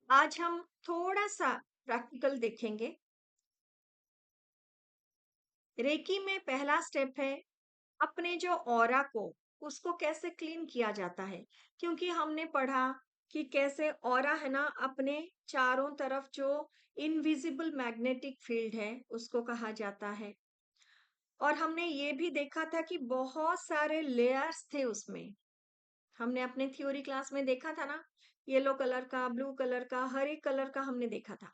आज हम थोड़ा सा प्रैक्टिकल देखेंगे। रेकी में पहला स्टेप है अपने जो ऑरा को उसको कैसे क्लीन किया जाता है, क्योंकि हमने पढ़ा कि कैसे ऑरा है ना अपने चारों तरफ जो इनविजिबल मैग्नेटिक फील्ड है उसको कहा जाता है। और हमने ये भी देखा था कि बहुत सारे लेयर्स थे उसमें। हमने अपने थ्योरी क्लास में देखा था ना, येलो कलर का, ब्लू कलर का, हर एक कलर का हमने देखा था।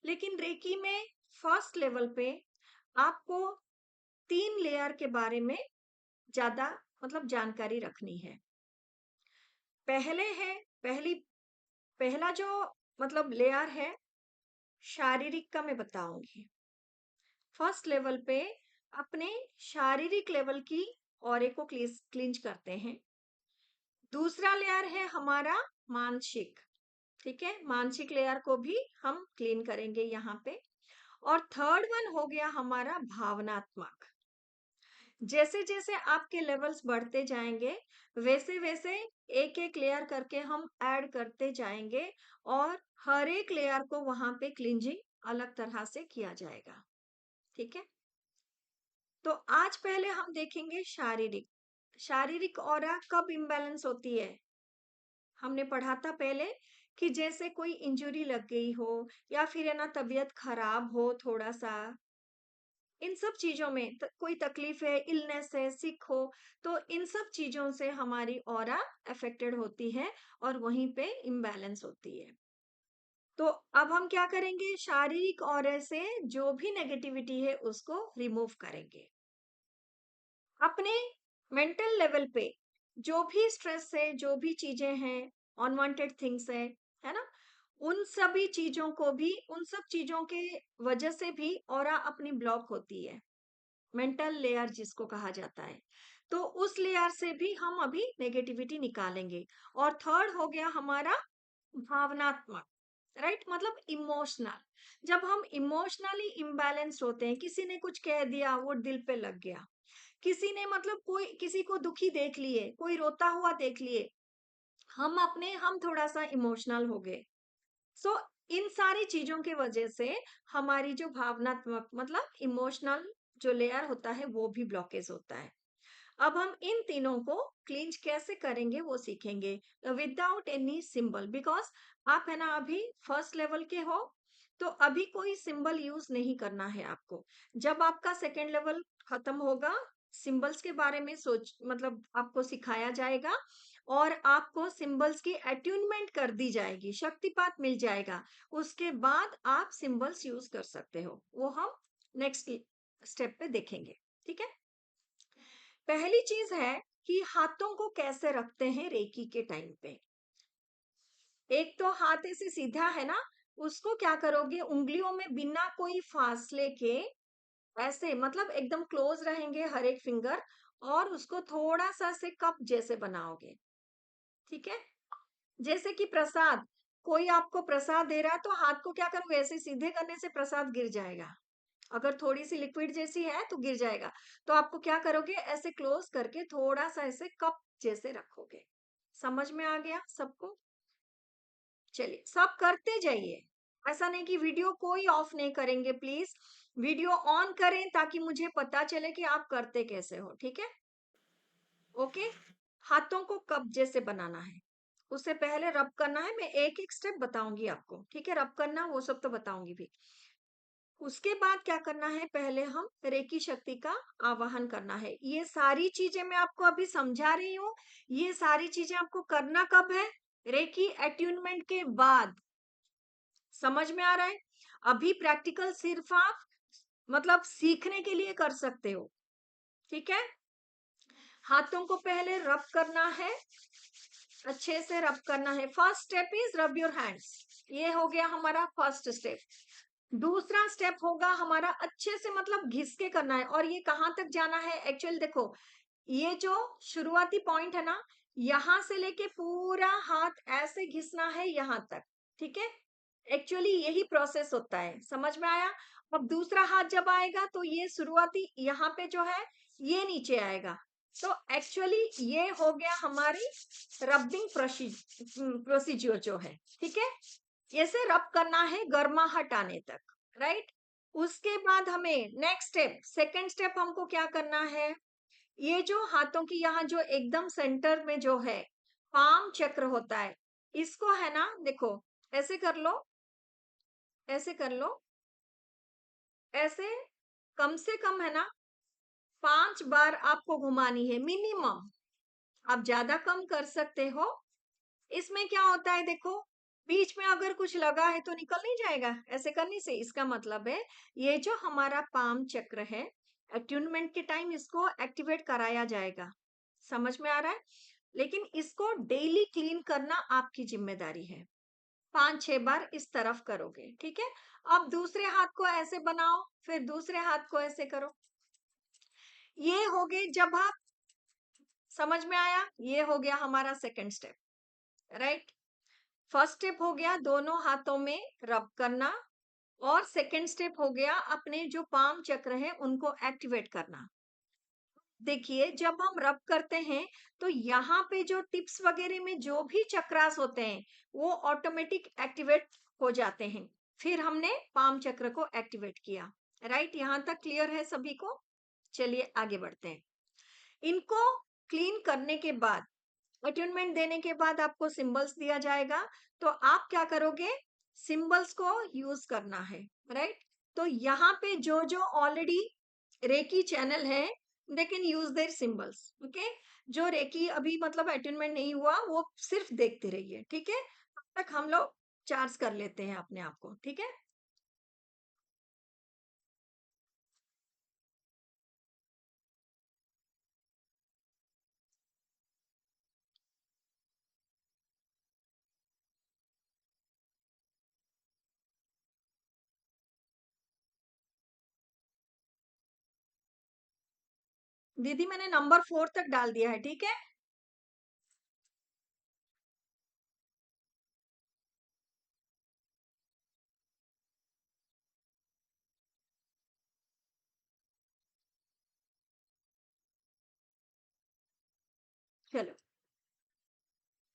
लेकिन रेकी में फर्स्ट लेवल पे आपको 3 लेयर के बारे में ज्यादा मतलब जानकारी रखनी है। पहले है पहली पहला जो मतलब लेयर है शारीरिक का मैं बताऊंगी। फर्स्ट लेवल पे अपने शारीरिक लेवल की ऑरे को क्लींज करते हैं। दूसरा लेयर है हमारा मानसिक, ठीक है, मानसिक लेयर को भी हम क्लीन करेंगे यहाँ पे। और थर्ड वन हो गया हमारा भावनात्मक। जैसे जैसे आपके लेवल्स बढ़ते जाएंगे वैसे वैसे एक एक लेयर करके हम ऐड करते जाएंगे और हर एक लेयर को वहां पे क्लींजिंग अलग तरह से किया जाएगा। ठीक है, तो आज पहले हम देखेंगे शारीरिक। शारीरिक ऑरा कब इम्बैलेंस होती है? हमने पढ़ा था पहले कि जैसे कोई इंजरी लग गई हो या फिर है ना तबीयत खराब हो थोड़ा सा, इन सब चीजों में कोई तकलीफ है, इलनेस है, सिक हो, तो इन सब चीजों से हमारी ऑरा अफेक्टेड होती है और वहीं पे इम्बैलेंस होती है। तो अब हम क्या करेंगे, शारीरिक ऑरा से जो भी नेगेटिविटी है उसको रिमूव करेंगे। अपने मेंटल लेवल पे जो भी स्ट्रेस है, जो भी चीजें हैं, अनवांटेड थिंग्स है ना, उन सभी चीजों को भी, उन सब चीजों के वजह से भी ऑरा अपनी ब्लॉक होती है। मेंटल लेयर जिसको कहा जाता है, तो उस लेयर से भी हम अभी नेगेटिविटी निकालेंगे। और थर्ड हो गया हमारा भावनात्मक, राइट, मतलब इमोशनल। जब हम इमोशनली इम्बैलेंस्ड होते हैं, किसी ने कुछ कह दिया वो दिल पे लग गया, किसी ने मतलब कोई किसी को दुखी देख लिए, कोई रोता हुआ देख लिए, हम थोड़ा सा इमोशनल हो गए। सो इन सारी चीजों की वजह से हमारी जो भावनात्मक मतलब इमोशनल जो लेयर होता है वो भी ब्लॉकेज होता है। अब हम इन तीनों को क्लींज कैसे करेंगे वो सीखेंगे विदाउट एनी सिंबल, बिकॉज आप है ना अभी फर्स्ट लेवल के हो, तो अभी कोई सिंबल यूज नहीं करना है आपको। जब आपका सेकेंड लेवल खत्म होगा, सिंबल्स के बारे में सोच मतलब आपको सिखाया जाएगा और आपको सिंबल्स की अट्यूनमेंट कर दी जाएगी, शक्तिपात मिल जाएगा। उसके बाद आप सिंबल्स यूज कर सकते हो, वो हम नेक्स्ट स्टेप पे देखेंगे। ठीक है, पहली चीज है कि हाथों को कैसे रखते हैं रेकी के टाइम पे। एक तो हाथ ऐसे सीधा है ना, उसको क्या करोगे, उंगलियों में बिना कोई फासले के ऐसे मतलब एकदम क्लोज रहेंगे हर एक फिंगर, और उसको थोड़ा सा से कप जैसे बनाओगे। ठीक है, जैसे कि प्रसाद, कोई आपको प्रसाद दे रहा है तो हाथ को क्या करोगे, ऐसे सीधे करने से प्रसाद गिर जाएगा। अगर थोड़ी सी लिक्विड जैसी है तो गिर जाएगा। तो आपको क्या करोगे, ऐसे क्लोज करके थोड़ा सा ऐसे कप जैसे रखोगे। समझ में आ गया सबको? चलिए सब करते जाइए, ऐसा नहीं कि वीडियो कोई ऑफ नहीं करेंगे, प्लीज वीडियो ऑन करें ताकि मुझे पता चले कि आप करते कैसे हो। ठीक है, ओके। हाथों को कप जैसे बनाना है, उससे पहले रब करना है, मैं एक एक स्टेप बताऊंगी आपको। ठीक है, रब करना वो सब तो बताऊंगी भी। उसके बाद क्या करना है, पहले हम रेकी शक्ति का आवाहन करना है। ये सारी चीजें मैं आपको अभी समझा रही हूँ, ये सारी चीजें आपको करना कब है, रेकी अट्यूनमेंट के बाद। समझ में आ रहा है? अभी प्रैक्टिकल सिर्फ आप मतलब सीखने के लिए कर सकते हो। ठीक है, हाथों को पहले रब करना है, अच्छे से रब करना है। First step is rub your hands, ये हो गया हमारा फर्स्ट स्टेप। दूसरा स्टेप होगा हमारा अच्छे से मतलब घिस के करना है। और ये कहाँ तक जाना है, एक्चुअली देखो, ये जो शुरुआती पॉइंट है ना, यहां से लेके पूरा हाथ ऐसे घिसना है यहां तक। ठीक है, एक्चुअली यही प्रोसेस होता है, समझ में आया? अब दूसरा हाथ जब आएगा तो ये शुरुआती यहाँ पे जो है ये नीचे आएगा। तो एक्चुअली ये हो गया हमारी रबिंग प्रोसीजर जो है। ठीक है, ऐसे रब करना है गर्माहट आने तक, राइट? उसके बाद हमें नेक्स्ट स्टेप, सेकंड स्टेप हमको क्या करना है, ये जो हाथों की यहाँ जो एकदम सेंटर में जो है पाम चक्र होता है, इसको है ना, देखो ऐसे कर लो, ऐसे कर लो, ऐसे कम से कम है ना 5 बार आपको घुमानी है मिनिमम। आप ज्यादा कम कर सकते हो। इसमें क्या होता है देखो, बीच में अगर कुछ लगा है तो निकल नहीं जाएगा ऐसे करने से। इसका मतलब है ये जो हमारा पाम चक्र है, अट्यूनमेंट के टाइम इसको एक्टिवेट कराया जाएगा। समझ में आ रहा है? लेकिन इसको डेली क्लीन करना आपकी जिम्मेदारी है। 5-6 बार इस तरफ करोगे, ठीक है? अब दूसरे हाथ को ऐसे बनाओ, फिर दूसरे हाथ को ऐसे करो। ये हो गए, जब आप समझ में आया, ये हो गया हमारा second step, right? First step हो गया दोनों हाथों में रब करना, और सेकंड स्टेप हो गया अपने जो पाम चक्र है उनको एक्टिवेट करना। देखिए जब हम रब करते हैं तो यहाँ पे जो टिप्स वगैरह में जो भी चक्रास होते हैं वो ऑटोमेटिक एक्टिवेट हो जाते हैं। फिर हमने पाम चक्र को एक्टिवेट किया, राइट? यहाँ तक क्लियर है सभी को? चलिए आगे बढ़ते हैं। इनको क्लीन करने के बाद, अट्यूनमेंट देने के बाद आपको सिंबल्स दिया जाएगा, तो आप क्या करोगे, सिंबल्स को यूज करना है, राइट? तो यहाँ पे जो जो ऑलरेडी रेकी चैनल है they can use their symbols, okay? जो रेकी अभी मतलब अट्यूनमेंट नहीं हुआ वो सिर्फ देखते रहिए, ठीक है? तब तक हम लोग चार्ज कर लेते हैं अपने आप को, ठीक है? दीदी मैंने नंबर 4 तक डाल दिया है, ठीक है? चलो,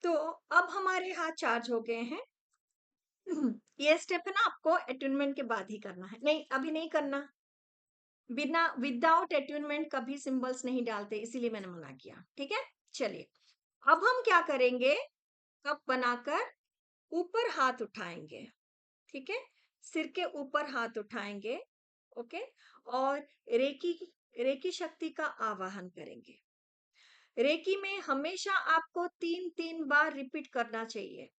तो अब हमारे हाथ चार्ज हो गए हैं। ये स्टेप है ना आपको अट्यूनमेंट के बाद ही करना है, नहीं अभी नहीं करना। बिना विदाउट अट्यूनमेंट कभी सिंबल्स नहीं डालते, इसीलिए मैंने मना किया, ठीक है? चलिए, अब हम क्या करेंगे, कप बनाकर ऊपर हाथ उठाएंगे, ठीक है? सिर के ऊपर हाथ उठाएंगे, ओके? और रेकी रेकी शक्ति का आवाहन करेंगे। रेकी में हमेशा आपको 3-3 बार रिपीट करना चाहिए।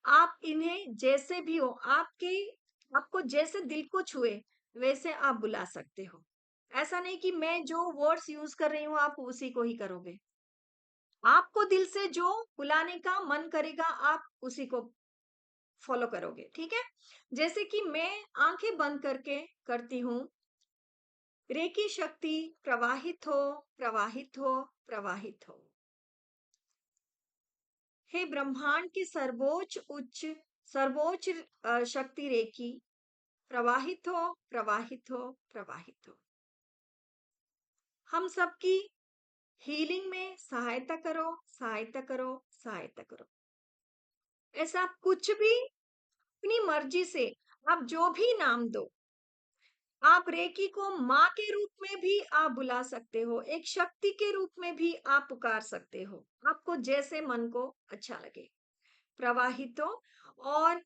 आप इन्हें जैसे भी हो, आपको जैसे दिल को छुए वैसे आप बुला सकते हो। ऐसा नहीं कि मैं जो वर्ड्स यूज कर रही हूँ आप उसी को ही करोगे। आपको दिल से जो बुलाने का मन करेगा आप उसी को फॉलो करोगे, ठीक है? जैसे कि मैं आंखें बंद करके करती हूँ, रेकी शक्ति प्रवाहित हो, प्रवाहित हो, प्रवाहित हो। हे ब्रह्मांड की सर्वोच्च शक्ति रेकी, प्रवाहित हो, प्रवाहित हो, प्रवाहित हो। हम सबकी हीलिंग में सहायता करो, सहायता करो, सहायता करो। ऐसा कुछ भी अपनी मर्जी से आप जो भी नाम दो, आप रेकी को माँ के रूप में भी आप बुला सकते हो, एक शक्ति के रूप में भी आप पुकार सकते हो, आपको जैसे मन को अच्छा लगे। प्रवाहित हो, और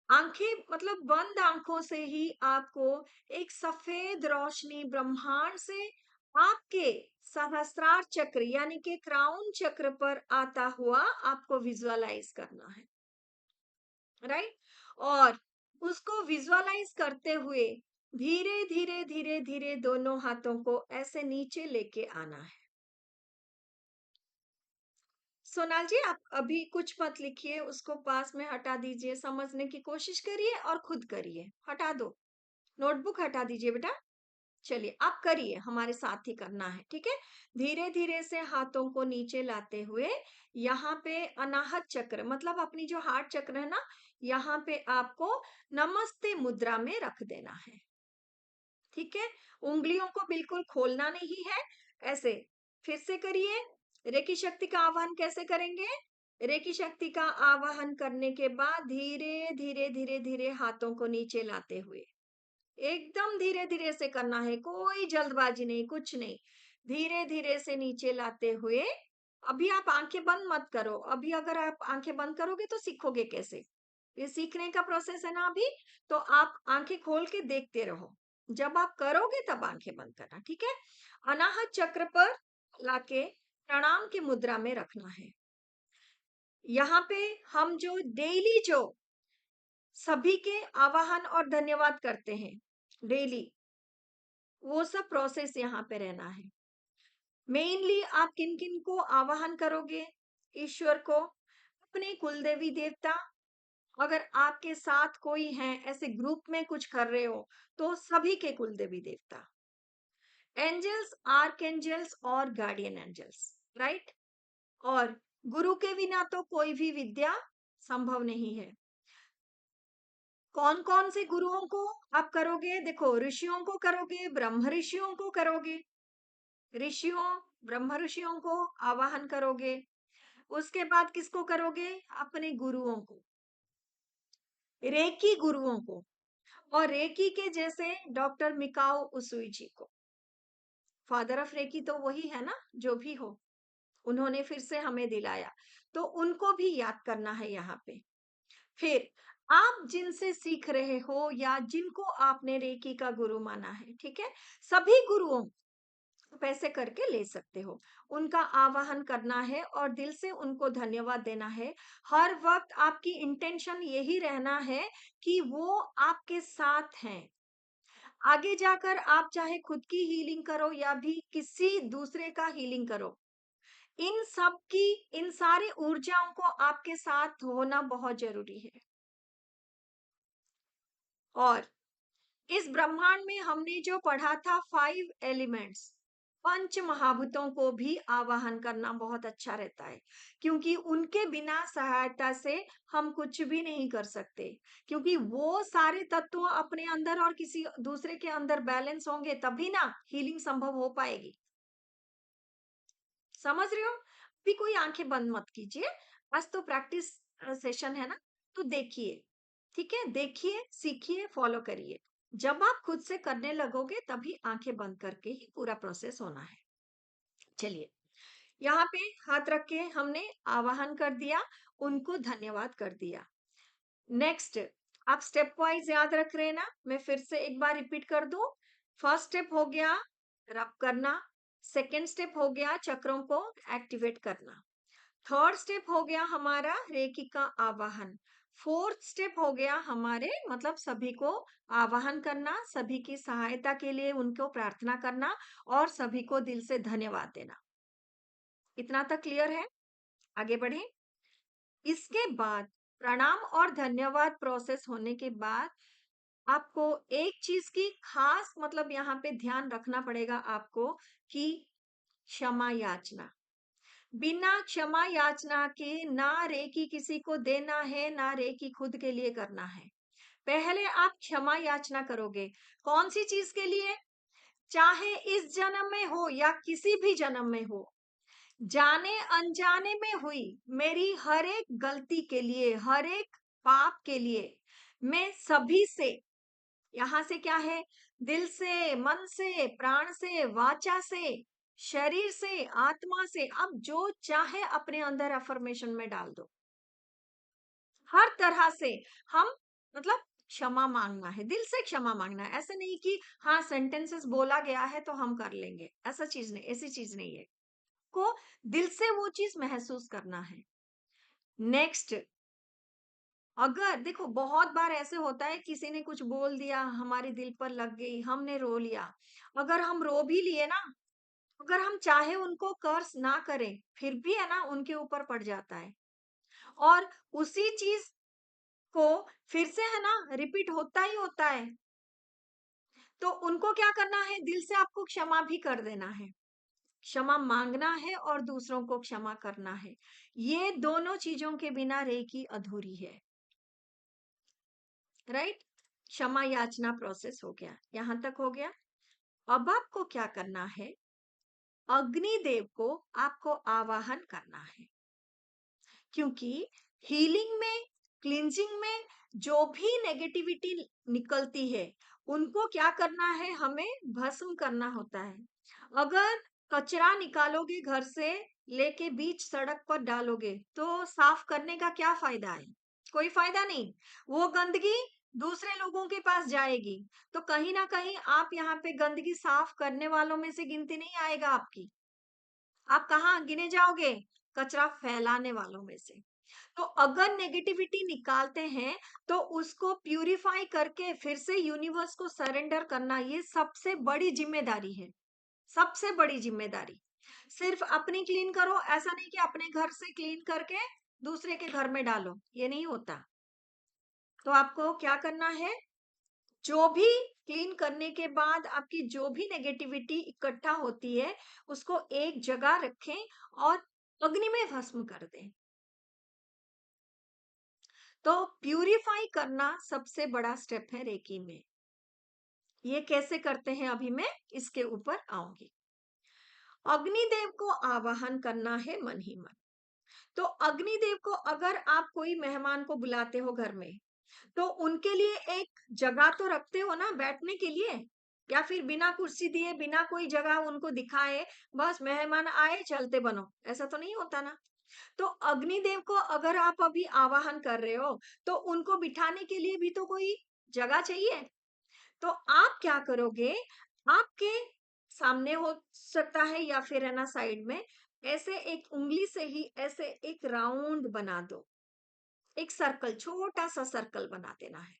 आंखें मतलब बंद आंखों से ही आपको एक सफेद रोशनी ब्रह्मांड से आपके सहस्त्रार चक्र यानी कि क्राउन चक्र पर आता हुआ आपको विजुअलाइज करना है, राइट? और उसको विजुअलाइज करते हुए धीरे धीरे धीरे धीरे दोनों हाथों को ऐसे नीचे लेके आना है। सोनाल जी आप अभी कुछ मत लिखिए, उसको पास में हटा दीजिए, समझने की कोशिश करिए और खुद करिए, हटा दो, नोटबुक हटा दीजिए बेटा। चलिए आप करिए, हमारे साथ ही करना है, ठीक है? धीरे धीरे से हाथों को नीचे लाते हुए यहाँ पे अनाहत चक्र मतलब अपनी जो हार्ट चक्र है ना, यहाँ पे आपको नमस्ते मुद्रा में रख देना है, ठीक है? उंगलियों को बिल्कुल खोलना नहीं है, ऐसे। फिर से करिए। रेकी शक्ति का आह्वान कैसे करेंगे? रेकी शक्ति का आवाहन करने के बाद धीरे धीरे धीरे धीरे हाथों को नीचे लाते हुए, एकदम धीरे धीरे से करना है, कोई जल्दबाजी नहीं, कुछ नहीं। धीरे धीरे से नीचे लाते हुए, अभी आप आंखें बंद मत करो। अभी अगर आप आंखें बंद करोगे तो सीखोगे कैसे? ये सीखने का प्रोसेस है ना अभी। तो आप आंखें खोल के देखते रहो, जब आप करोगे तब आंखें बंद करना, ठीक है? अनाहत चक्र पर लाके प्रणाम की मुद्रा में रखना है। यहाँ पे हम जो डेली जो सभी के आवाहन और धन्यवाद करते हैं डेली, वो सब प्रोसेस यहाँ पे रहना है। मेनली आप किन किन को आवाहन करोगे? ईश्वर को, अपने कुल देवी देवता, अगर आपके साथ कोई है, ऐसे ग्रुप में कुछ कर रहे हो, तो सभी के कुल देवी देवता, एंजल्स, आर्कएंजल्स और गार्डियन एंजल्स, राइट? और गुरु के बिना तो कोई भी विद्या संभव नहीं है। कौन कौन से गुरुओं को आप करोगे? देखो, ऋषियों को करोगे, ब्रह्म ऋषियों को करोगे, ऋषियों, ब्रह्म ऋषियों को आवाहन करोगे। उसके बाद किसको करोगे? अपने गुरुओं को, रेकी गुरुओं को। और रेकी के जैसे डॉक्टर मिकाओ उसुई जी को, फादर ऑफ रेकी तो वही है ना, जो भी हो, उन्होंने फिर से हमें दिलाया, तो उनको भी याद करना है यहाँ पे। फिर आप जिनसे सीख रहे हो या जिनको आपने रेकी का गुरु माना है, ठीक है, सभी गुरुओं पैसे करके ले सकते हो, उनका आवाहन करना है और दिल से उनको धन्यवाद देना है। हर वक्त आपकी इंटेंशन यही रहना है कि वो आपके साथ हैं। आगे जाकर आप चाहे खुद की हीलिंग करो या भी किसी दूसरे का हीलिंग करो, इन सब की, इन सारी ऊर्जाओं को आपके साथ होना बहुत जरूरी है। और इस ब्रह्मांड में हमने जो पढ़ा था 5 एलिमेंट्स, पंच महाभूतों को भी आवाहन करना बहुत अच्छा रहता है, क्योंकि उनके बिना सहायता से हम कुछ भी नहीं कर सकते। क्योंकि वो सारे तत्व अपने अंदर और किसी दूसरे के अंदर बैलेंस होंगे तभी ना हीलिंग संभव हो पाएगी। समझ रहे हो? अभी कोई आंखें बंद मत कीजिए, आज तो प्रैक्टिस सेशन है ना, तो देखिए, ठीक है? देखिए, सीखिए, फॉलो करिए। जब आप खुद से करने लगोगे तभी आंखें बंद करके ही पूरा प्रोसेस होना है। चलिए, यहाँ पे हाथ रख के हमने आवाहन कर दिया, उनको धन्यवाद कर दिया। नेक्स्ट, आप स्टेप वाइज याद रख रहे हैं ना? मैं फिर से एक बार रिपीट कर दूं। फर्स्ट स्टेप हो गया रब करना, सेकेंड स्टेप हो गया चक्रों को एक्टिवेट करना, थर्ड स्टेप हो गया हमारा रेकी का आवाहन, फोर्थ स्टेप हो गया हमारे मतलब सभी को आवाहन करना, सभी की सहायता के लिए उनको प्रार्थना करना और सभी को दिल से धन्यवाद देना। इतना तक क्लियर है? आगे बढ़े। इसके बाद प्रणाम और धन्यवाद प्रोसेस होने के बाद आपको एक चीज की खास मतलब यहाँ पे ध्यान रखना पड़ेगा आपको, कि क्षमा याचना। बिना क्षमा याचना के ना रेकी किसी को देना है, ना रेकी खुद के लिए करना है। पहले आप क्षमा याचना करोगे, कौन सी चीज के लिए? चाहे इस जन्म में हो या किसी भी जन्म में हो, जाने अनजाने में हुई मेरी हर एक गलती के लिए, हर एक पाप के लिए, मैं सभी से, यहाँ से क्या है, दिल से, मन से, प्राण से, वाचा से, शरीर से, आत्मा से, अब जो चाहे अपने अंदर अफर्मेशन में डाल दो। हर तरह से हम मतलब क्षमा मांगना है, दिल से क्षमा मांगना है। ऐसा नहीं कि हाँ सेंटेंसेस बोला गया है तो हम कर लेंगे, ऐसा चीज नहीं, ऐसी चीज नहीं है। को दिल से वो चीज महसूस करना है। नेक्स्ट, अगर देखो बहुत बार ऐसे होता है किसी ने कुछ बोल दिया, हमारे दिल पर लग गई, हमने रो लिया। अगर हम रो भी लिए ना, अगर हम चाहे उनको कर्स ना करें, फिर भी है ना उनके ऊपर पड़ जाता है, और उसी चीज को फिर से है ना रिपीट होता ही होता है। तो उनको क्या करना है, दिल से आपको क्षमा भी कर देना है, क्षमा मांगना है और दूसरों को क्षमा करना है। ये दोनों चीजों के बिना रेकी अधूरी है, राइट? क्षमा याचना प्रोसेस हो गया, यहां तक हो गया। अब आपको क्या करना है, अग्निदेव को आपको आवाहन करना है। क्योंकि हीलिंग में, क्लींजिंग में जो भी नेगेटिविटी निकलती है, उनको क्या करना है, हमें भस्म करना होता है। अगर कचरा निकालोगे घर से लेके बीच सड़क पर डालोगे, तो साफ करने का क्या फायदा है? कोई फायदा नहीं। वो गंदगी दूसरे लोगों के पास जाएगी, तो कहीं ना कहीं आप यहाँ पे गंदगी साफ करने वालों में से गिनती नहीं आएगा आपकी। आप कहाँ गिने जाओगे? कचरा फैलाने वालों में से। तो अगर नेगेटिविटी निकालते हैं, तो उसको प्यूरिफाई करके फिर से यूनिवर्स को सरेंडर करना, ये सबसे बड़ी जिम्मेदारी है। सबसे बड़ी जिम्मेदारी। सिर्फ अपनी क्लीन करो, ऐसा नहीं कि अपने घर से क्लीन करके दूसरे के घर में डालो, ये नहीं होता। तो आपको क्या करना है, जो भी क्लीन करने के बाद आपकी जो भी नेगेटिविटी इकट्ठा होती है, उसको एक जगह रखें और अग्नि में भस्म कर दें। तो प्यूरिफाई करना सबसे बड़ा स्टेप है रेकी में। ये कैसे करते हैं अभी मैं इसके ऊपर आऊंगी। अग्निदेव को आवाहन करना है मन ही मन। तो अग्निदेव को अगर आप कोई मेहमान को बुलाते हो घर में, तो उनके लिए एक जगह तो रखते हो ना बैठने के लिए, या फिर बिना कुर्सी दिए, बिना कोई जगह उनको दिखाए, बस मेहमान आए चलते बनो, ऐसा तो नहीं होता ना। तो अग्निदेव को अगर आप अभी आवाहन कर रहे हो, तो उनको बिठाने के लिए भी तो कोई जगह चाहिए। तो आप क्या करोगे, आपके सामने हो सकता है या फिर है ना साइड में, ऐसे एक उंगली से ही ऐसे एक राउंड बना दो, एक सर्कल, छोटा सा सर्कल बना देना है।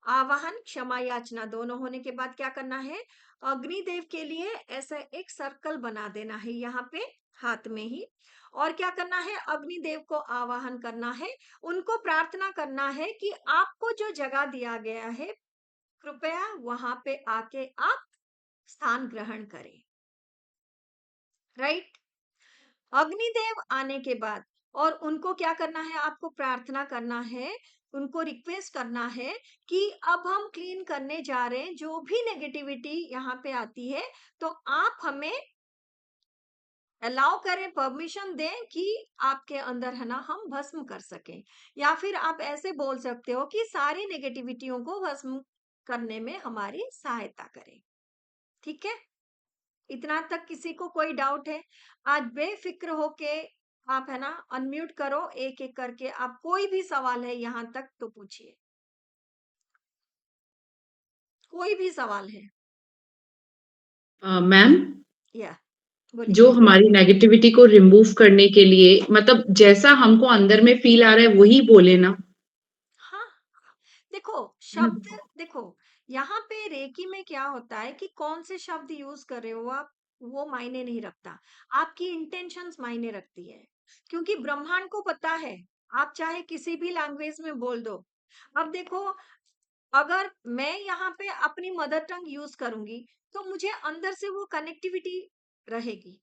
आवाहन क्षमा याचना दोनों होने के बाद क्या करना है, अग्निदेव के लिए ऐसा एक सर्कल बना देना है यहाँ पे हाथ में ही। और क्या करना है, अग्निदेव को आवाहन करना है, उनको प्रार्थना करना है कि आपको जो जगह दिया गया है, कृपया वहां पे आके आप स्थान ग्रहण करें। राइट। अग्निदेव आने के बाद और उनको क्या करना है, आपको प्रार्थना करना है, उनको रिक्वेस्ट करना है कि अब हम क्लीन करने जा रहे हैं, जो भी नेगेटिविटी यहाँ पे आती है, तो आप हमें अलाउ करें, परमिशन दें कि आपके अंदर है ना हम भस्म कर सकें। या फिर आप ऐसे बोल सकते हो कि सारी नेगेटिविटियों को भस्म करने में हमारी सहायता करें। ठीक है, इतना तक किसी को कोई डाउट है? आज बेफिक्र होके आप है ना अनम्यूट करो, एक एक करके आप कोई भी सवाल है यहाँ तक तो पूछिए, कोई भी सवाल है। मैम, या बोलिए। जो हमारी नेगेटिविटी को रिमूव करने के लिए मतलब जैसा हमको अंदर में फील आ रहा है वही बोले ना। हाँ, देखो है ना? शब्द, देखो यहाँ पे रेकी में क्या होता है कि कौन से शब्द यूज कर रहे हो आप, वो मायने नहीं रखता, आपकी इंटेंशंस मायने रखती है। क्योंकि ब्रह्मांड को पता है, आप चाहे किसी भी लैंग्वेज में बोल दो। अब देखो, अगर मैं यहाँ पे अपनी मदर टंग यूज करूंगी, तो मुझे अंदर से वो कनेक्टिविटी रहेगी।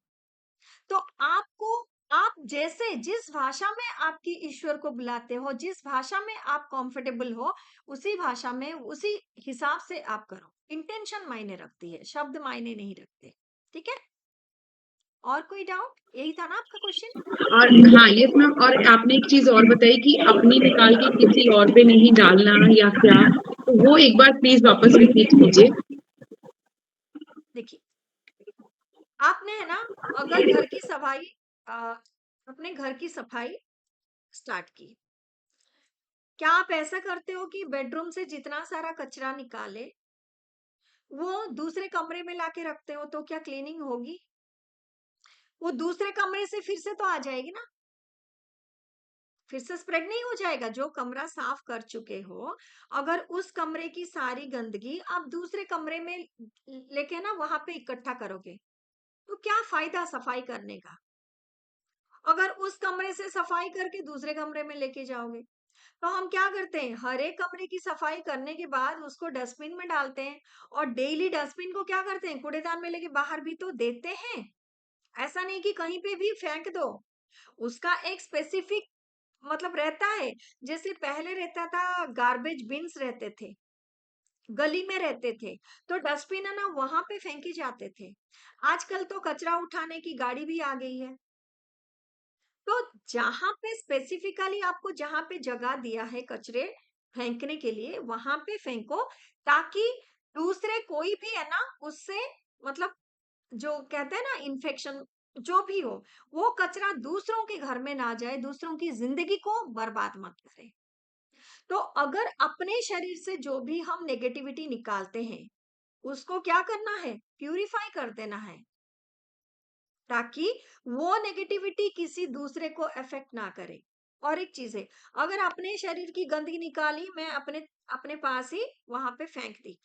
तो आपको, आप जैसे जिस भाषा में आपकी ईश्वर को बुलाते हो, जिस भाषा में आप कंफर्टेबल हो, उसी भाषा में उसी हिसाब से आप करो। इंटेंशन मायने रखती है, शब्द मायने नहीं रखते। ठीक है, और कोई डाउट? यही था ना आपका क्वेश्चन? और हाँ, यस मैम, और आपने एक चीज और बताई कि अपनी निकाल के किसी और पे नहीं डालना या क्या, तो वो एक बार प्लीज वापस रिपीट कीजिए। देखिए, आपने है ना अगर घर की सफाई, अपने घर की सफाई स्टार्ट की, क्या आप ऐसा करते हो कि बेडरूम से जितना सारा कचरा निकाले वो दूसरे कमरे में लाके रखते हो, तो क्या क्लीनिंग होगी? वो दूसरे कमरे से फिर से तो आ जाएगी ना, फिर से स्प्रेड नहीं हो जाएगा। जो कमरा साफ कर चुके हो, अगर उस कमरे की सारी गंदगी आप दूसरे कमरे में लेके ना वहां पे इकट्ठा करोगे, तो क्या फायदा सफाई करने का? अगर उस कमरे से सफाई करके दूसरे कमरे में लेके जाओगे, तो हम क्या करते हैं, हर एक कमरे की सफाई करने के बाद उसको डस्टबिन में डालते हैं, और डेली डस्टबिन को क्या करते हैं, कूड़ेदान में लेके बाहर भी तो देते हैं। ऐसा नहीं कि कहीं पे भी फेंक दो, उसका एक स्पेसिफिक मतलब रहता है। जैसे पहले रहता था, गार्बेज बिन्स रहते थे, गली में रहते थे, तो डस्टबिन है ना वहां पे फेंके जाते थे। आजकल तो कचरा उठाने की गाड़ी भी आ गई है, तो जहां पे स्पेसिफिकली आपको जहां पे जगह दिया है कचरे फेंकने के लिए वहां पे फेंको, ताकि दूसरे कोई भी है ना उससे मतलब जो कहते हैं ना इन्फेक्शन जो भी हो, वो कचरा दूसरों के घर में ना जाए, दूसरों की जिंदगी को बर्बाद मत करे। तो अगर अपने शरीर से जो भी हम नेगेटिविटी निकालते हैं, उसको क्या करना है? प्यूरिफाई कर देना है, ताकि वो नेगेटिविटी किसी दूसरे को अफेक्ट ना करे। और एक चीज है, अगर अपने शरीर की गंदगी निकाली, मैं अपने अपने पास ही वहां पे फेंक दी,